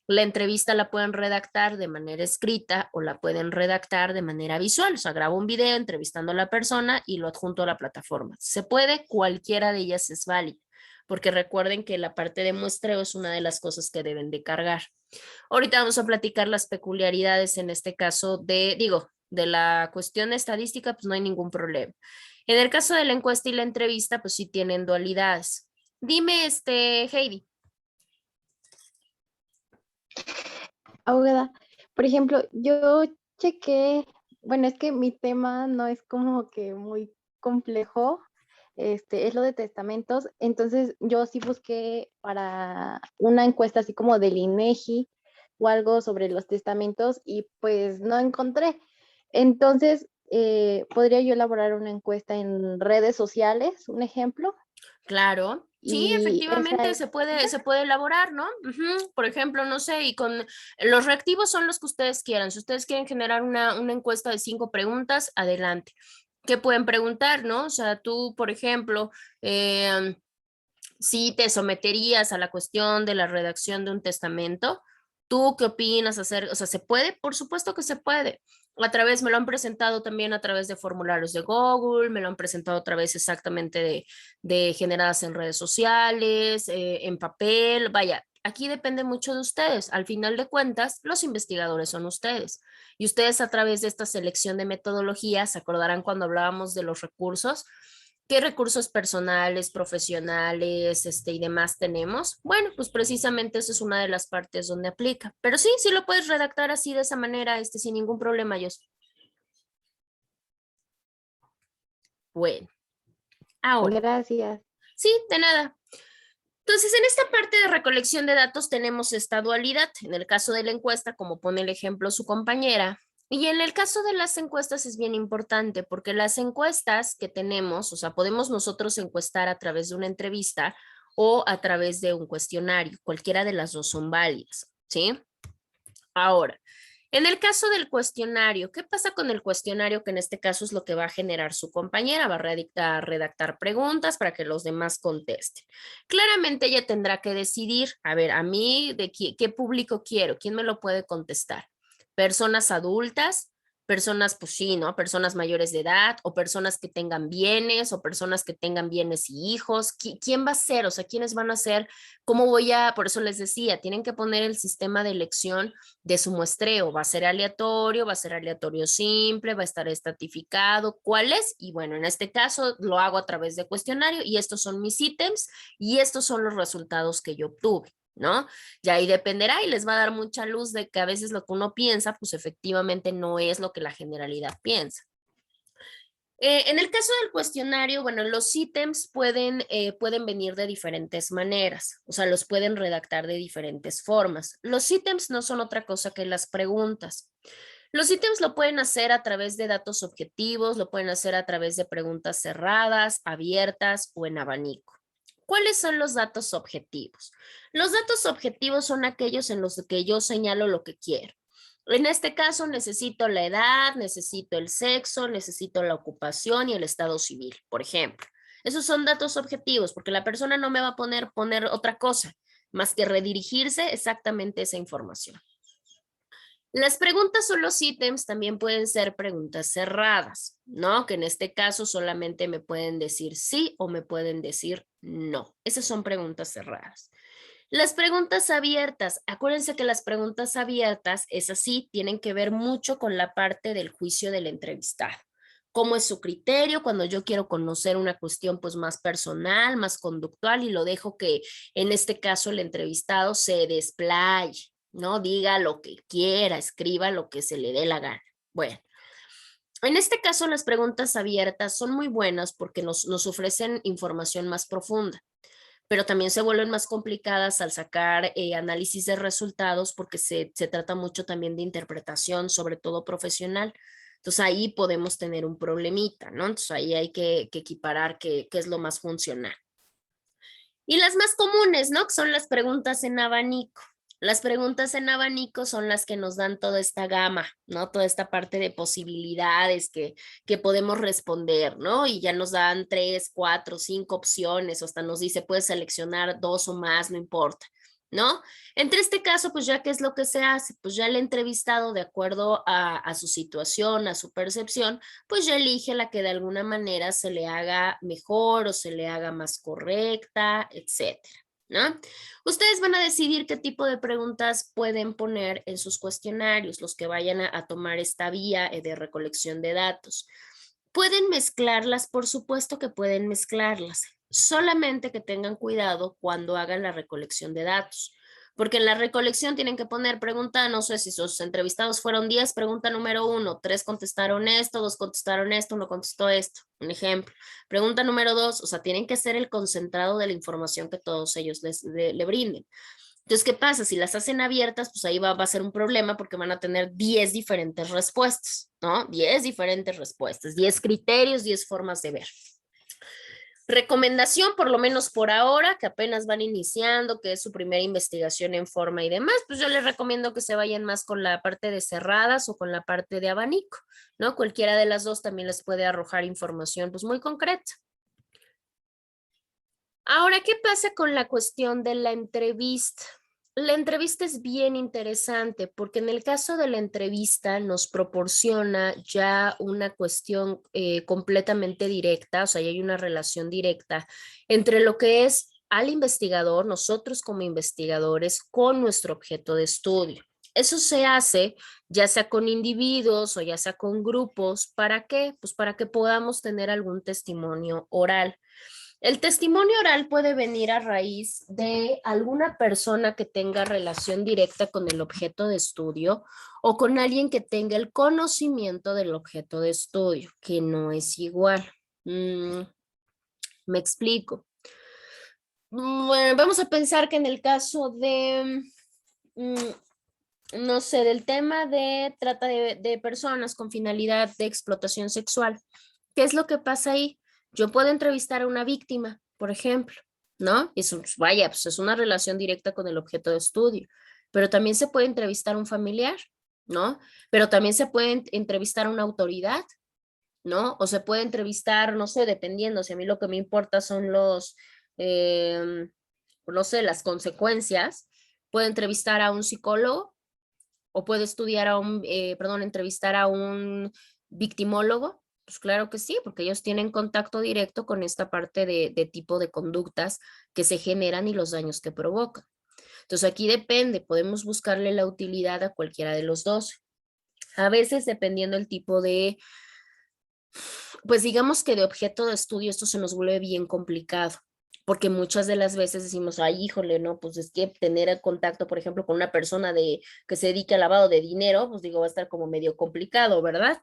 La entrevista la pueden redactar de manera escrita o la pueden redactar de manera visual. O sea, grabo un video entrevistando a la persona y lo adjunto a la plataforma. Se puede, cualquiera de ellas es válida, porque recuerden que la parte de muestreo es una de las cosas que deben de cargar. Ahorita vamos a platicar las peculiaridades en este caso de la cuestión estadística, pues no hay ningún problema. En el caso de la encuesta y la entrevista, pues sí tienen dualidades. Dime, Heidi. Abogada, por ejemplo, yo chequé, bueno, es que mi tema no es como que muy complejo, es lo de testamentos, entonces yo sí busqué para una encuesta así como del INEGI o algo sobre los testamentos y pues no encontré. Entonces, ¿podría yo elaborar una encuesta en redes sociales, un ejemplo? Claro, sí, Y esa efectivamente es, se puede elaborar, ¿no? Por ejemplo, no sé, y con los reactivos son los que ustedes quieran. Si ustedes quieren generar una encuesta de 5 preguntas, adelante. ¿Qué pueden preguntar, no? O sea, tú, por ejemplo, si te someterías a la cuestión de la redacción de un testamento, ¿tú qué opinas hacer? O sea, ¿se puede? Por supuesto que se puede. Me lo han presentado también a través de formularios de Google, me lo han presentado a través exactamente de generadas en redes sociales, en papel, vaya, aquí depende mucho de ustedes. Al final de cuentas, los investigadores son ustedes. Y ustedes a través de esta selección de metodologías, se acordarán cuando hablábamos de los recursos, ¿qué recursos personales, profesionales, y demás tenemos? Bueno, pues precisamente esa es una de las partes donde aplica. Pero sí, sí lo puedes redactar así de esa manera, sin ningún problema, Jos. Bueno, Ahora, Gracias. sí, de nada. Entonces, en esta parte de recolección de datos tenemos esta dualidad. En el caso de la encuesta, como pone el ejemplo su compañera, y en el caso de las encuestas es bien importante porque las encuestas que tenemos, o sea, podemos nosotros encuestar a través de una entrevista o a través de un cuestionario. Cualquiera de las dos son válidas, ¿sí? Ahora, en el caso del cuestionario, ¿qué pasa con el cuestionario? Que en este caso es lo que va a generar su compañera, va a redactar preguntas para que los demás contesten. Claramente ella tendrá que decidir, a ver, a mí, ¿de qué público quiero? ¿Quién me lo puede contestar? ¿Personas adultas? Personas, pues sí, ¿no? Personas mayores de edad o personas que tengan bienes o personas que tengan bienes y hijos. ¿Quién va a ser? O sea, ¿quiénes van a ser? ¿Cómo voy a? Por eso les decía, tienen que poner el sistema de elección de su muestreo. Va a ser aleatorio simple, va a estar estratificado, ¿cuál es? Y bueno, en este caso lo hago a través de cuestionario y estos son mis ítems y estos son los resultados que yo obtuve, ¿no? Y ahí dependerá y les va a dar mucha luz de que a veces lo que uno piensa, pues efectivamente no es lo que la generalidad piensa. En el caso del cuestionario, bueno, los ítems pueden venir de diferentes maneras, o sea, los pueden redactar de diferentes formas. Los ítems no son otra cosa que las preguntas. Los ítems lo pueden hacer a través de datos objetivos, lo pueden hacer a través de preguntas cerradas, abiertas o en abanico. ¿Cuáles son los datos objetivos? Los datos objetivos son aquellos en los que yo señalo lo que quiero. En este caso necesito la edad, necesito el sexo, necesito la ocupación y el estado civil, por ejemplo. Esos son datos objetivos porque la persona no me va a poner otra cosa más que redirigirse exactamente esa información. Las preguntas o los ítems también pueden ser preguntas cerradas, ¿no? Que en este caso solamente me pueden decir sí o me pueden decir no. Esas son preguntas cerradas. Las preguntas abiertas, acuérdense que las preguntas abiertas, es así, tienen que ver mucho con la parte del juicio del entrevistado. ¿Cómo es su criterio cuando yo quiero conocer una cuestión pues más personal, más conductual y lo dejo que en este caso el entrevistado se desplaye, ¿no? Diga lo que quiera, escriba lo que se le dé la gana. Bueno, en este caso las preguntas abiertas son muy buenas porque nos ofrecen información más profunda, pero también se vuelven más complicadas al sacar análisis de resultados porque se trata mucho también de interpretación, sobre todo profesional. Entonces ahí podemos tener un problemita, ¿no? Entonces ahí hay que equiparar qué es lo más funcional. Y las más comunes, ¿no? Que son las preguntas en abanico. Las preguntas en abanico son las que nos dan toda esta gama, ¿no? Toda esta parte de posibilidades que podemos responder, ¿no? Y ya nos dan 3, 4, 5 opciones, o hasta nos dice, puedes seleccionar 2 o más, no importa, ¿no? Entre este caso, pues ya qué es lo que se hace, pues ya el entrevistado, de acuerdo a su situación, a su percepción, pues ya elige la que de alguna manera se le haga mejor o se le haga más correcta, etcétera, ¿no? Ustedes van a decidir qué tipo de preguntas pueden poner en sus cuestionarios, los que vayan a tomar esta vía de recolección de datos. ¿Pueden mezclarlas? Por supuesto que pueden mezclarlas, solamente que tengan cuidado cuando hagan la recolección de datos. Porque en la recolección tienen que poner pregunta, no sé si sus entrevistados fueron 10, pregunta número 1, 3 contestaron esto, 2 contestaron esto, 1 contestó esto, un ejemplo. Pregunta número 2, o sea, tienen que ser el concentrado de la información que todos ellos le brinden. Entonces, ¿qué pasa? Si las hacen abiertas, pues ahí va a ser un problema porque van a tener 10 diferentes respuestas, ¿no? 10 diferentes respuestas, 10 criterios, 10 formas de ver. Recomendación, por lo menos por ahora, que apenas van iniciando, que es su primera investigación en forma y demás, pues yo les recomiendo que se vayan más con la parte de cerradas o con la parte de abanico, ¿no? Cualquiera de las dos también les puede arrojar información pues muy concreta. Ahora, ¿qué pasa con la cuestión de la entrevista? La entrevista es bien interesante porque en el caso de la entrevista nos proporciona ya una cuestión completamente directa, o sea, ya hay una relación directa entre lo que es al investigador, nosotros como investigadores, con nuestro objeto de estudio. Eso se hace ya sea con individuos o ya sea con grupos. ¿Para qué? Pues para que podamos tener algún testimonio oral. El testimonio oral puede venir a raíz de alguna persona que tenga relación directa con el objeto de estudio o con alguien que tenga el conocimiento del objeto de estudio, que no es igual. Me explico. Bueno, vamos a pensar que en el caso de, no sé, del tema de trata de personas con finalidad de explotación sexual, ¿qué es lo que pasa ahí? Yo puedo entrevistar a una víctima, por ejemplo, ¿no? Eso, pues, vaya, pues es una relación directa con el objeto de estudio, pero también se puede entrevistar a un familiar, ¿no? Pero también se puede entrevistar a una autoridad, ¿no? O se puede entrevistar, no sé, dependiendo, si a mí lo que me importa son no sé, las consecuencias, puedo entrevistar a un psicólogo o puedo estudiar entrevistar a un victimólogo. Pues claro que sí, porque ellos tienen contacto directo con esta parte de tipo de conductas que se generan y los daños que provocan. Entonces aquí depende, podemos buscarle la utilidad a cualquiera de los dos. A veces, dependiendo el tipo de, pues digamos que de objeto de estudio, esto se nos vuelve bien complicado, porque muchas de las veces decimos, ay, híjole, no, pues es que tener el contacto, por ejemplo, con una persona que se dedica al lavado de dinero, pues digo, va a estar como medio complicado, ¿verdad?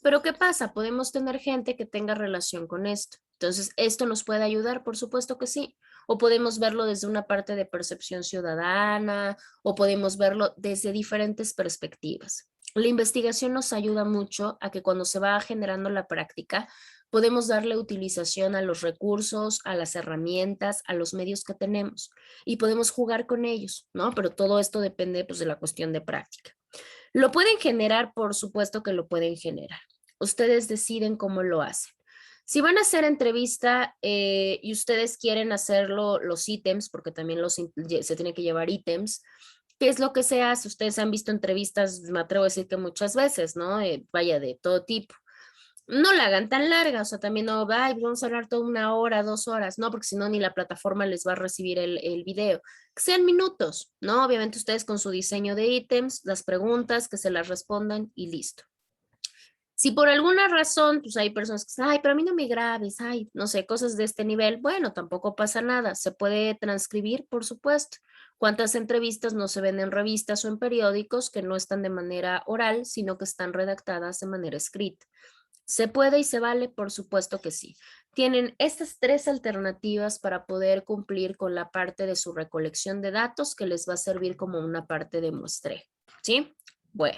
Pero ¿qué pasa? Podemos tener gente que tenga relación con esto. Entonces, ¿esto nos puede ayudar? Por supuesto que sí. O podemos verlo desde una parte de percepción ciudadana, o podemos verlo desde diferentes perspectivas. La investigación nos ayuda mucho a que cuando se va generando la práctica, podemos darle utilización a los recursos, a las herramientas, a los medios que tenemos y podemos jugar con ellos, ¿no? Pero todo esto depende pues de la cuestión de práctica. Lo pueden generar, por supuesto que lo pueden generar. Ustedes deciden cómo lo hacen. Si van a hacer entrevista y ustedes quieren hacerlo los ítems, porque también se tienen que llevar ítems, ¿qué es lo que se hace? Ustedes han visto entrevistas, me atrevo a decir que muchas veces, ¿no? Vaya, de todo tipo. No la hagan tan larga, o sea, también no, ay, vamos a hablar toda 1 hora, 2 horas, no, porque si no, ni la plataforma les va a recibir el video. Que sean minutos, ¿no? Obviamente ustedes con su diseño de ítems, las preguntas, que se las respondan y listo. Si por alguna razón, pues hay personas que dicen, ay, pero a mí no me grabes, ay, no sé, cosas de este nivel, bueno, tampoco pasa nada, se puede transcribir, por supuesto. ¿Cuántas entrevistas no se ven en revistas o en periódicos que no están de manera oral, sino que están redactadas de manera escrita? ¿Se puede y se vale? Por supuesto que sí. Tienen estas 3 alternativas para poder cumplir con la parte de su recolección de datos que les va a servir como una parte de muestreo, ¿sí? Bueno,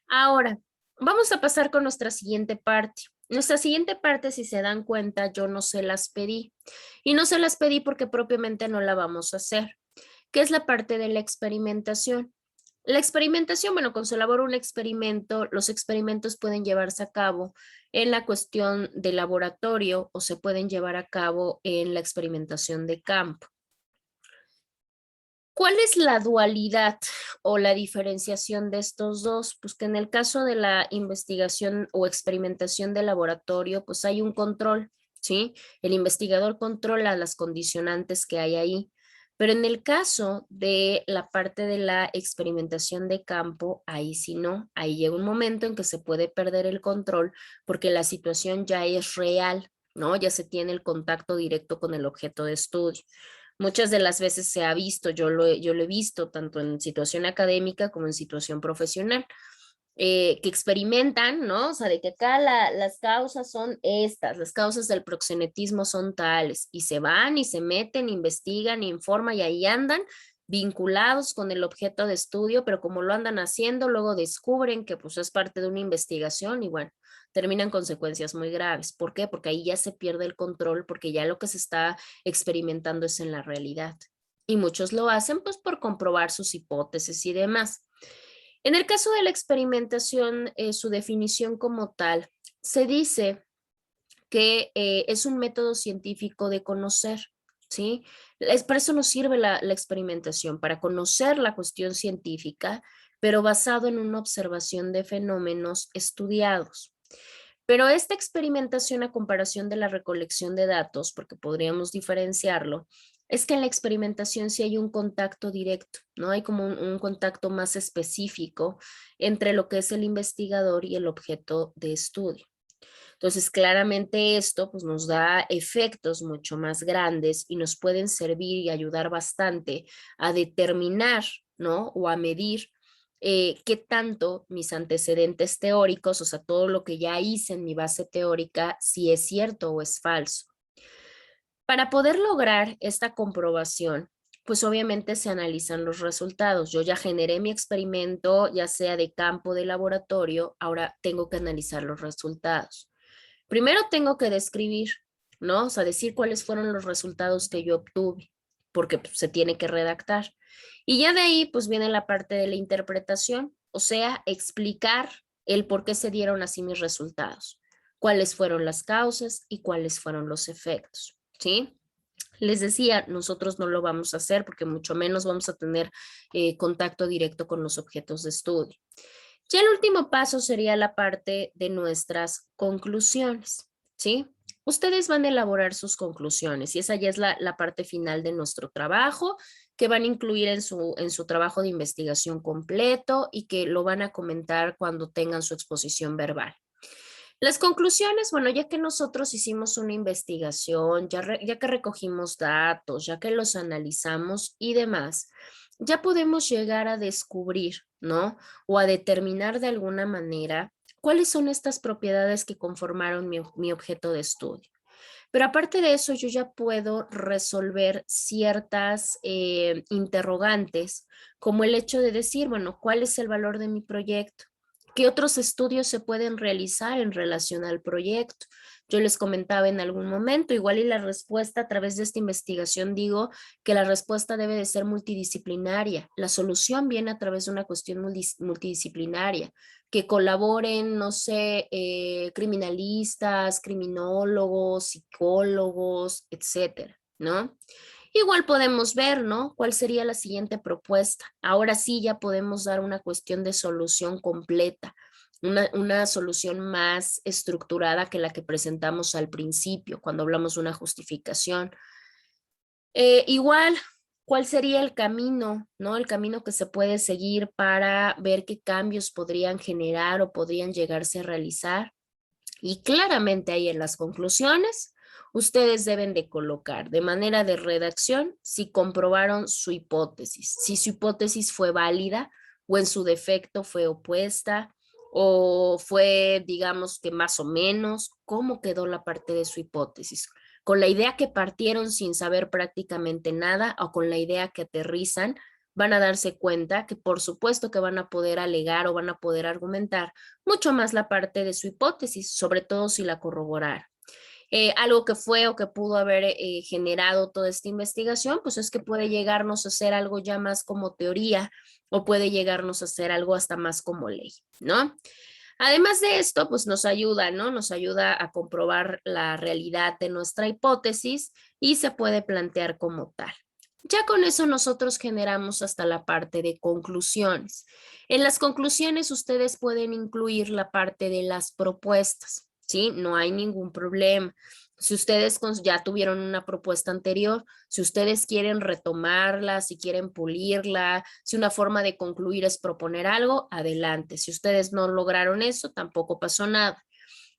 ahora vamos a pasar con nuestra siguiente parte. Nuestra siguiente parte, si se dan cuenta, yo no se las pedí. Y no se las pedí porque propiamente no la vamos a hacer, que es la parte de la experimentación. La experimentación, bueno, cuando se elabora un experimento, los experimentos pueden llevarse a cabo en la cuestión de laboratorio o se pueden llevar a cabo en la experimentación de campo. ¿Cuál es la dualidad o la diferenciación de estos dos? Pues que en el caso de la investigación o experimentación de laboratorio, pues hay un control, ¿sí? El investigador controla las condicionantes que hay ahí. Pero en el caso de la parte de la experimentación de campo, ahí sí no, ahí llega un momento en que se puede perder el control porque la situación ya es real, ¿no? Ya se tiene el contacto directo con el objeto de estudio. Muchas de las veces se ha visto, yo lo he visto tanto en situación académica como en situación profesional, que experimentan, ¿no? O sea, de que acá las causas son estas, las causas del proxenetismo son tales, y se van y se meten, investigan, informan y ahí andan vinculados con el objeto de estudio, pero como lo andan haciendo, luego descubren que pues es parte de una investigación y bueno, terminan consecuencias muy graves. ¿Por qué? Porque ahí ya se pierde el control, porque ya lo que se está experimentando es en la realidad. Y muchos lo hacen pues por comprobar sus hipótesis y demás. En el caso de la experimentación, su definición como tal, se dice que es un método científico de conocer, ¿sí? Para eso nos sirve la experimentación, para conocer la cuestión científica, pero basado en una observación de fenómenos estudiados. Pero esta experimentación a comparación de la recolección de datos, porque podríamos diferenciarlo, es que en la experimentación sí hay un contacto directo, ¿no? Hay como un contacto más específico entre lo que es el investigador y el objeto de estudio. Entonces, claramente esto pues, nos da efectos mucho más grandes y nos pueden servir y ayudar bastante a determinar, ¿no? O a medir qué tanto mis antecedentes teóricos, o sea, todo lo que ya hice en mi base teórica, si es cierto o es falso. Para poder lograr esta comprobación, pues obviamente se analizan los resultados. Yo ya generé mi experimento, ya sea de campo, de laboratorio, ahora tengo que analizar los resultados. Primero tengo que describir, ¿no? O sea, decir cuáles fueron los resultados que yo obtuve, porque pues, se tiene que redactar. Y ya de ahí, pues viene la parte de la interpretación, o sea, explicar el por qué se dieron así mis resultados, cuáles fueron las causas y cuáles fueron los efectos, ¿sí? Les decía, nosotros no lo vamos a hacer porque mucho menos vamos a tener contacto directo con los objetos de estudio. Ya el último paso sería la parte de nuestras conclusiones, ¿sí? Ustedes van a elaborar sus conclusiones y esa ya es la parte final de nuestro trabajo que van a incluir en su trabajo de investigación completo y que lo van a comentar cuando tengan su exposición verbal. Las conclusiones, bueno, ya que nosotros hicimos una investigación, ya que recogimos datos, ya que los analizamos y demás, ya podemos llegar a descubrir, ¿no? O a determinar de alguna manera cuáles son estas propiedades que conformaron mi objeto de estudio. Pero aparte de eso, yo ya puedo resolver ciertas interrogantes, como el hecho de decir, bueno, ¿cuál es el valor de mi proyecto? ¿Qué otros estudios se pueden realizar en relación al proyecto? Yo les comentaba en algún momento, igual y la respuesta a través de esta investigación digo que la respuesta debe de ser multidisciplinaria. La solución viene a través de una cuestión multidisciplinaria, que colaboren, no sé, criminalistas, criminólogos, psicólogos, etcétera, ¿no? Igual podemos ver, ¿no? ¿Cuál sería la siguiente propuesta? Ahora sí ya podemos dar una cuestión de solución completa, una solución más estructurada que la que presentamos al principio, cuando hablamos de una justificación. Igual, ¿cuál sería el camino, ¿no? El camino que se puede seguir para ver qué cambios podrían generar o podrían llegarse a realizar. Y claramente ahí en las conclusiones, ustedes deben de colocar de manera de redacción si comprobaron su hipótesis, si su hipótesis fue válida o en su defecto fue opuesta o fue, digamos que más o menos, cómo quedó la parte de su hipótesis. Con la idea que partieron sin saber prácticamente nada o con la idea que aterrizan, van a darse cuenta que por supuesto que van a poder alegar o van a poder argumentar mucho más la parte de su hipótesis, sobre todo si la corroborar. Algo que fue o que pudo haber generado toda esta investigación, pues es que puede llegarnos a ser algo ya más como teoría o puede llegarnos a ser algo hasta más como ley, ¿no? Además de esto, pues nos ayuda, ¿no? Nos ayuda a comprobar la realidad de nuestra hipótesis y se puede plantear como tal. Ya con eso nosotros generamos hasta la parte de conclusiones. En las conclusiones ustedes pueden incluir la parte de las propuestas, ¿sí? No hay ningún problema. Si ustedes ya tuvieron una propuesta anterior, si ustedes quieren retomarla, si quieren pulirla, si una forma de concluir es proponer algo, adelante. Si ustedes no lograron eso, tampoco pasó nada.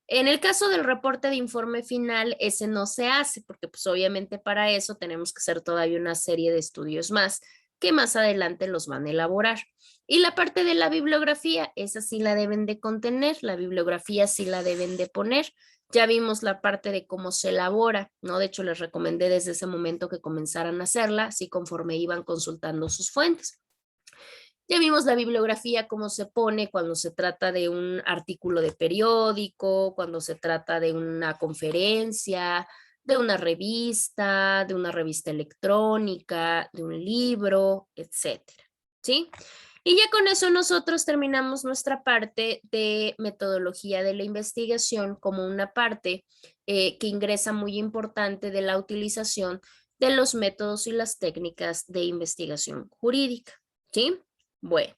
En el caso del reporte de informe final, ese no se hace porque pues obviamente para eso tenemos que hacer todavía una serie de estudios más que más adelante los van a elaborar. Y la parte de la bibliografía, esa sí la deben de contener, la bibliografía sí la deben de poner. Ya vimos la parte de cómo se elabora, ¿no? De hecho, les recomendé desde ese momento que comenzaran a hacerla, así conforme iban consultando sus fuentes. Ya vimos la bibliografía, cómo se pone cuando se trata de un artículo de periódico, cuando se trata de una conferencia, de una revista electrónica, de un libro, etcétera, ¿sí? Y ya con eso nosotros terminamos nuestra parte de metodología de la investigación como una parte que ingresa muy importante de la utilización de los métodos y las técnicas de investigación jurídica, ¿sí? Bueno,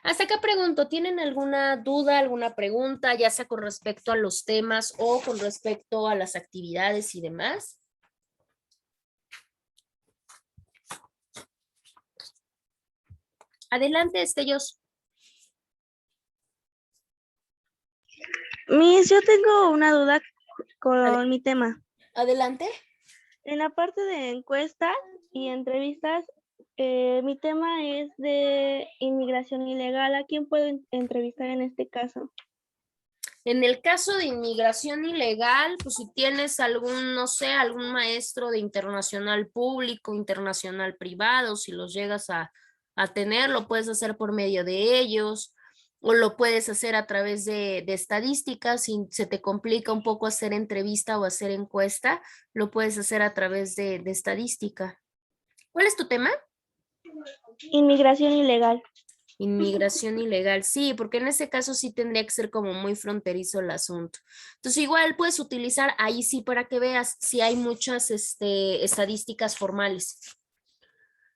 hasta acá pregunto, ¿tienen alguna duda, alguna pregunta, ya sea con respecto a los temas o con respecto a las actividades y demás? Adelante, Estellos. Miss, yo tengo una duda con mi tema. Adelante. En la parte de encuestas y entrevistas, mi tema es de inmigración ilegal. ¿A quién puedo entrevistar en este caso? En el caso de inmigración ilegal, pues si tienes algún, no sé, algún maestro de internacional público, internacional privado, si los llegas a tener, lo puedes hacer por medio de ellos o lo puedes hacer a través de estadísticas. Si se te complica un poco hacer entrevista o hacer encuesta, lo puedes hacer a través de estadística. ¿Cuál es tu tema? Inmigración ilegal. Inmigración ilegal, sí, porque en ese caso sí tendría que ser como muy fronterizo el asunto. Entonces igual puedes utilizar ahí sí para que veas si hay muchas estadísticas formales.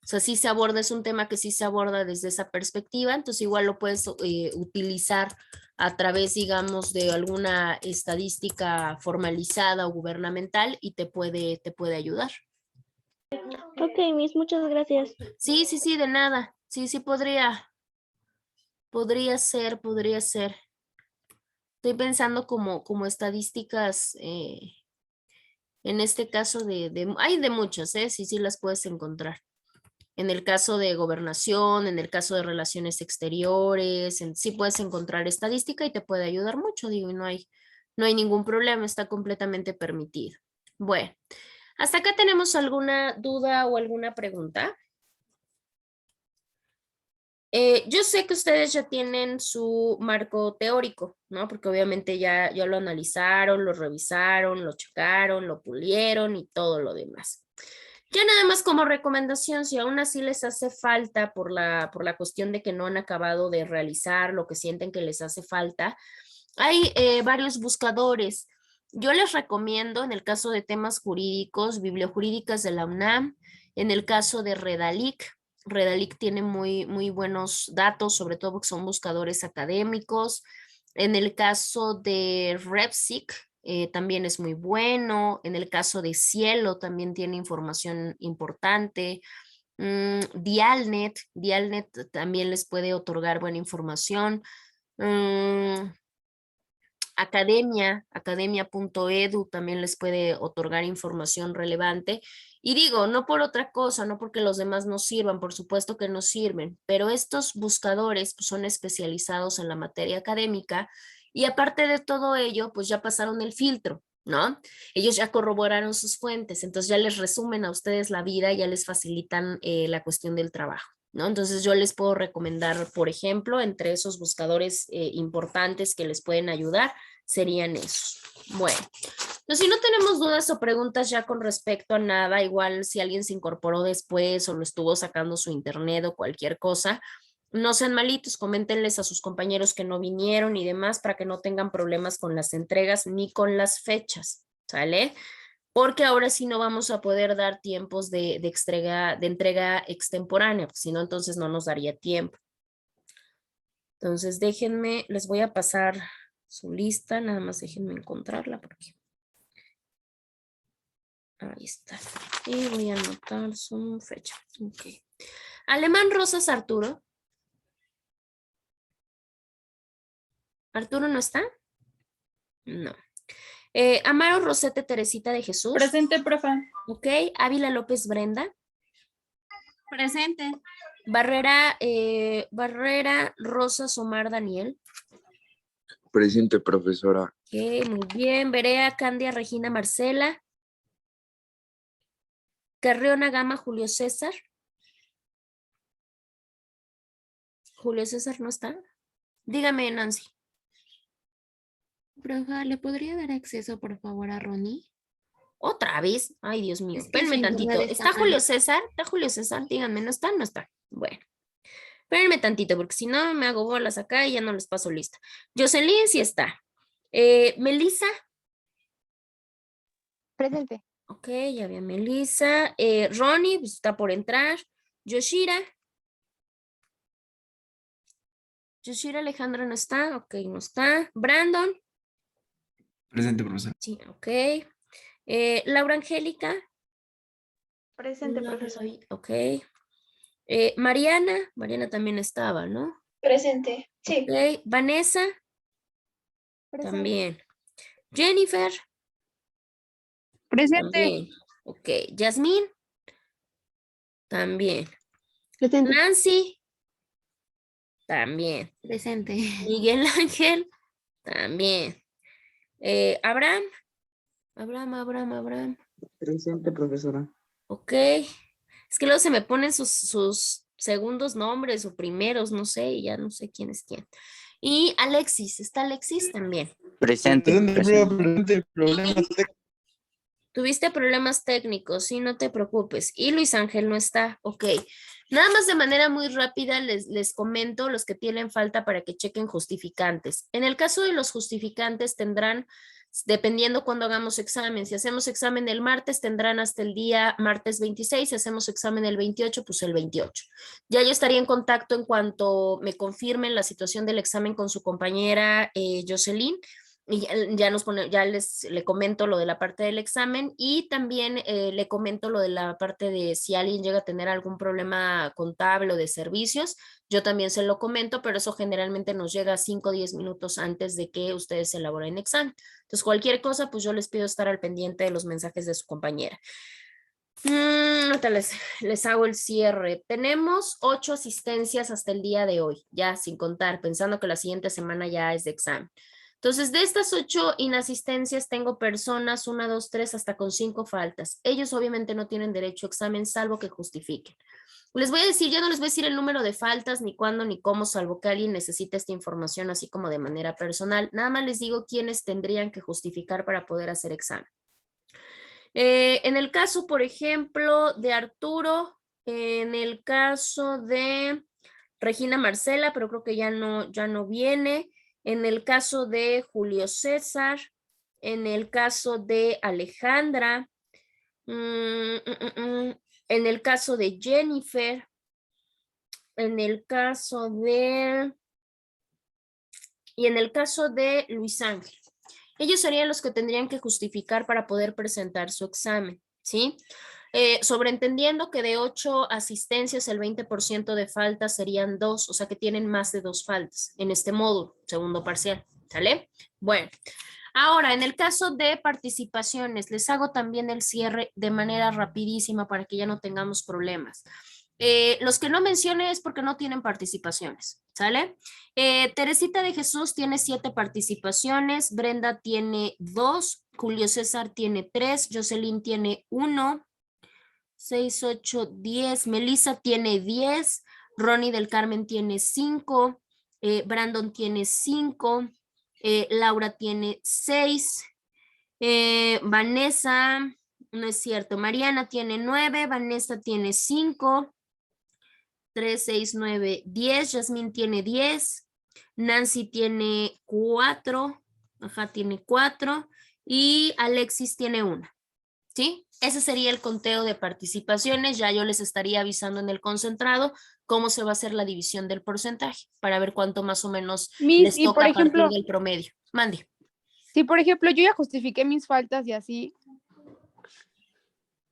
O sea, sí se aborda, es un tema que sí se aborda desde esa perspectiva, entonces igual lo puedes utilizar a través, digamos, de alguna estadística formalizada o gubernamental y te puede ayudar. Ok, Miss, muchas gracias. Sí, de nada. Sí, podría ser. Estoy pensando como estadísticas, en este caso hay de muchas, sí las puedes encontrar. En el caso de gobernación, en el caso de relaciones exteriores, sí puedes encontrar estadística y te puede ayudar mucho, digo, y no hay ningún problema, está completamente permitido. Bueno, ¿hasta acá tenemos alguna duda o alguna pregunta? Yo sé que ustedes ya tienen su marco teórico, ¿no? Porque obviamente ya lo analizaron, lo revisaron, lo checaron, lo pulieron y todo lo demás. Ya nada más como recomendación, si aún así les hace falta por la cuestión de que no han acabado de realizar lo que sienten que les hace falta, hay varios buscadores. Yo les recomiendo en el caso de temas jurídicos, bibliojurídicas de la UNAM, en el caso de Redalic. Redalic tiene muy buenos datos, sobre todo porque son buscadores académicos. En el caso de Repsic, también es muy bueno. En el caso de Cielo también tiene información importante. Dialnet también les puede otorgar buena información. Academia.edu también les puede otorgar información relevante. Y digo, no por otra cosa, no porque los demás no sirvan, por supuesto que no sirven, pero estos buscadores pues, son especializados en la materia académica y aparte de todo ello, pues ya pasaron el filtro, ¿no? Ellos ya corroboraron sus fuentes, entonces ya les resumen a ustedes la vida, ya les facilitan la cuestión del trabajo, ¿no? Entonces yo les puedo recomendar, por ejemplo, entre esos buscadores importantes que les pueden ayudar, serían esos. Bueno, entonces si no tenemos dudas o preguntas ya con respecto a nada, igual si alguien se incorporó después o lo estuvo sacando su internet o cualquier cosa, no sean malitos, coméntenles a sus compañeros que no vinieron y demás para que no tengan problemas con las entregas ni con las fechas, ¿sale? Porque ahora sí no vamos a poder dar tiempos de entrega extemporánea, si no entonces no nos daría tiempo. Entonces déjenme, les voy a pasar su lista, nada más déjenme encontrarla porque ahí está. Y voy a anotar su fecha. Ok. Alemán Rosas Arturo. ¿Arturo no está? No. Amaro Rosete Teresita de Jesús. Presente, profe. Ok. Ávila López Brenda. Presente. Barrera Rosas Omar Daniel. Presente, profesora. Ok, muy bien. Berea Candia Regina Marcela. Carriona Gama Julio César. Julio César no está. Dígame, Nancy. Profa, ¿le podría dar acceso, por favor, a Ronnie? ¿Otra vez? Ay, Dios mío. Es que Espérenme su tantito. internet ¿Está mal. Julio César? ¿Está Julio César? Díganme, ¿no está? No está. Bueno. Espérenme tantito, porque si no me hago bolas acá y ya no les paso lista. Jocelyn sí está. Melissa. Presente. Ok, ya vi a Melissa. Ronnie, pues está por entrar. Yoshira. Yoshira Alejandra no está. Ok, no está. Brandon. Presente, profesor. Sí, ok. Laura Angélica. Presente, No la profesor. vi, ok. Mariana también estaba, ¿no? Presente, sí. Ok. Vanessa. Presente. También. Jennifer. Presente. También. Ok. Yasmín. También. Presente. Nancy. También. Presente. Miguel Ángel. También. Abraham. Abraham. Presente, profesora. Ok. Es que luego se me ponen sus segundos nombres o primeros, no sé, y ya no sé quién es quién. Y Alexis, ¿está Alexis también? Presente. Tuviste problemas técnicos, sí, no te preocupes. Y Luis Ángel no está, ok. Nada más de manera muy rápida les comento los que tienen falta para que chequen justificantes. En el caso de los justificantes tendrán, dependiendo cuando hagamos examen, si hacemos examen el martes, tendrán hasta el día martes 26, si hacemos examen el 28, pues el 28. Ya yo estaría en contacto en cuanto me confirmen la situación del examen con su compañera Jocelyn. Y ya le comento lo de la parte del examen y también le comento lo de la parte de si alguien llega a tener algún problema contable o de servicios, yo también se lo comento, pero eso generalmente nos llega 5 o 10 minutos antes de que ustedes elaboren examen. Entonces, cualquier cosa, pues yo les pido estar al pendiente de los mensajes de su compañera. Ahorita les hago el cierre. Tenemos 8 asistencias hasta el día de hoy, ya sin contar, pensando que la siguiente semana ya es de examen. Entonces, de estas 8 inasistencias, tengo personas, 1, 2, 3, hasta con 5 faltas. Ellos obviamente no tienen derecho a examen, salvo que justifiquen. Les voy a decir, yo no les voy a decir el número de faltas, ni cuándo, ni cómo, salvo que alguien necesite esta información así como de manera personal. Nada más les digo quiénes tendrían que justificar para poder hacer examen. En el caso, por ejemplo, de Arturo, en el caso de Regina Marcela, pero creo que ya no viene. En el caso de Julio César, en el caso de Alejandra, en el caso de Jennifer, en el caso de... y en el caso de Luis Ángel. Ellos serían los que tendrían que justificar para poder presentar su examen, ¿sí? Sobreentendiendo que de 8 asistencias el 20% de faltas serían 2, o sea que tienen más de 2 faltas en este módulo, segundo parcial, ¿sale? Bueno, ahora en el caso de participaciones, les hago también el cierre de manera rapidísima para que ya no tengamos problemas. Los que no mencioné es porque no tienen participaciones, ¿sale? Teresita de Jesús tiene 7 participaciones, Brenda tiene 2, Julio César tiene 3, Jocelyn tiene 1, 6, 8, 10, Melissa tiene 10, Ronnie del Carmen tiene 5, Brandon tiene 5, Laura tiene 6, Vanessa, no es cierto, Mariana tiene 9, Vanessa tiene 5, 3, 6, 9, 10, Yasmín tiene 10, Nancy tiene 4, tiene 4 y Alexis tiene 1, ¿sí? Ese sería el conteo de participaciones, ya yo les estaría avisando en el concentrado cómo se va a hacer la división del porcentaje para ver cuánto más o menos les toca a partir del promedio. Mande. Si por ejemplo yo ya justifiqué mis faltas y así.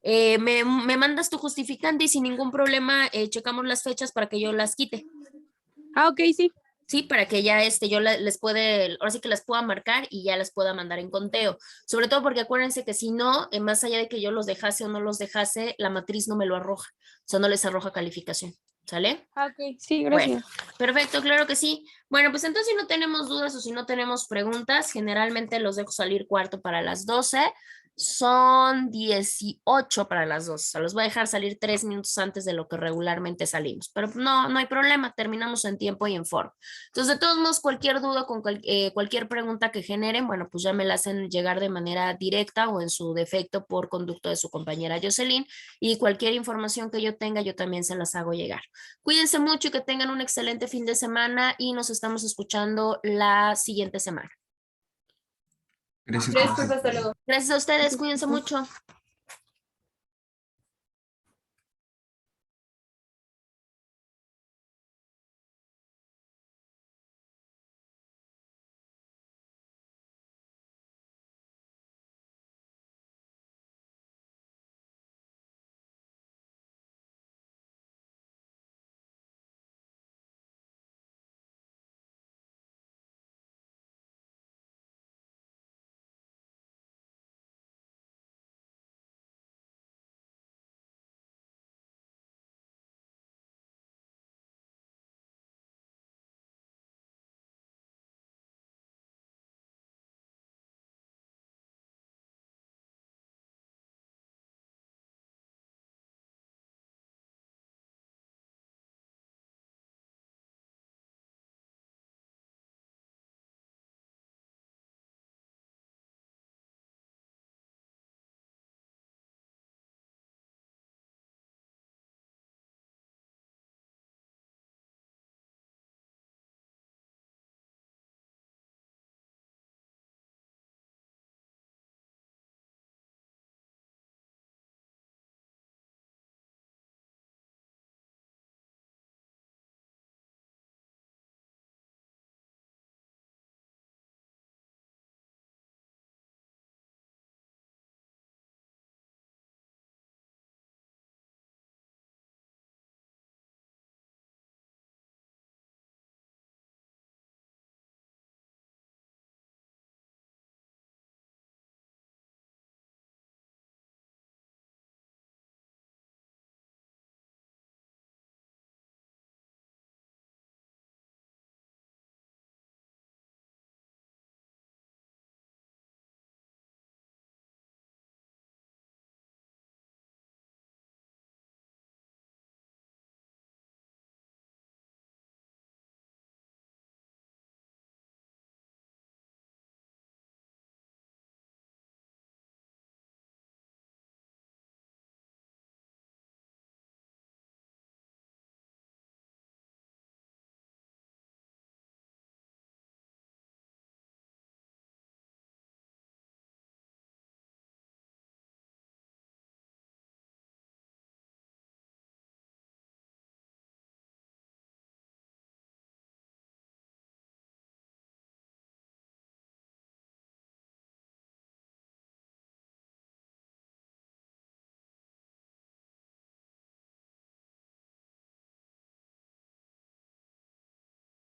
Me mandas tu justificante y sin ningún problema checamos las fechas para que yo las quite. Ah, ok, sí. Sí, para que ya yo les puede, ahora sí que las pueda marcar y ya las pueda mandar en conteo. Sobre todo porque acuérdense que si no, más allá de que yo los dejase o no los dejase, la matriz no me lo arroja. O sea, no les arroja calificación. ¿Sale? Ah, ok, sí, gracias. Bueno, perfecto, claro que sí. Bueno, pues entonces si no tenemos dudas o si no tenemos preguntas, generalmente los dejo salir cuarto para las 12. Son 18 para las 12. O sea, los voy a dejar salir 3 minutos antes de lo que regularmente salimos. Pero no hay problema, terminamos en tiempo y en forma. Entonces, de todos modos, cualquier duda con cualquier pregunta que generen, bueno, pues ya me la hacen llegar de manera directa o en su defecto por conducto de su compañera Jocelyn. Y cualquier información que yo tenga, yo también se las hago llegar. Cuídense mucho y que tengan un excelente fin de semana y nos estamos escuchando la siguiente semana. Gracias. Gracias, hasta luego. Gracias a ustedes, cuídense mucho.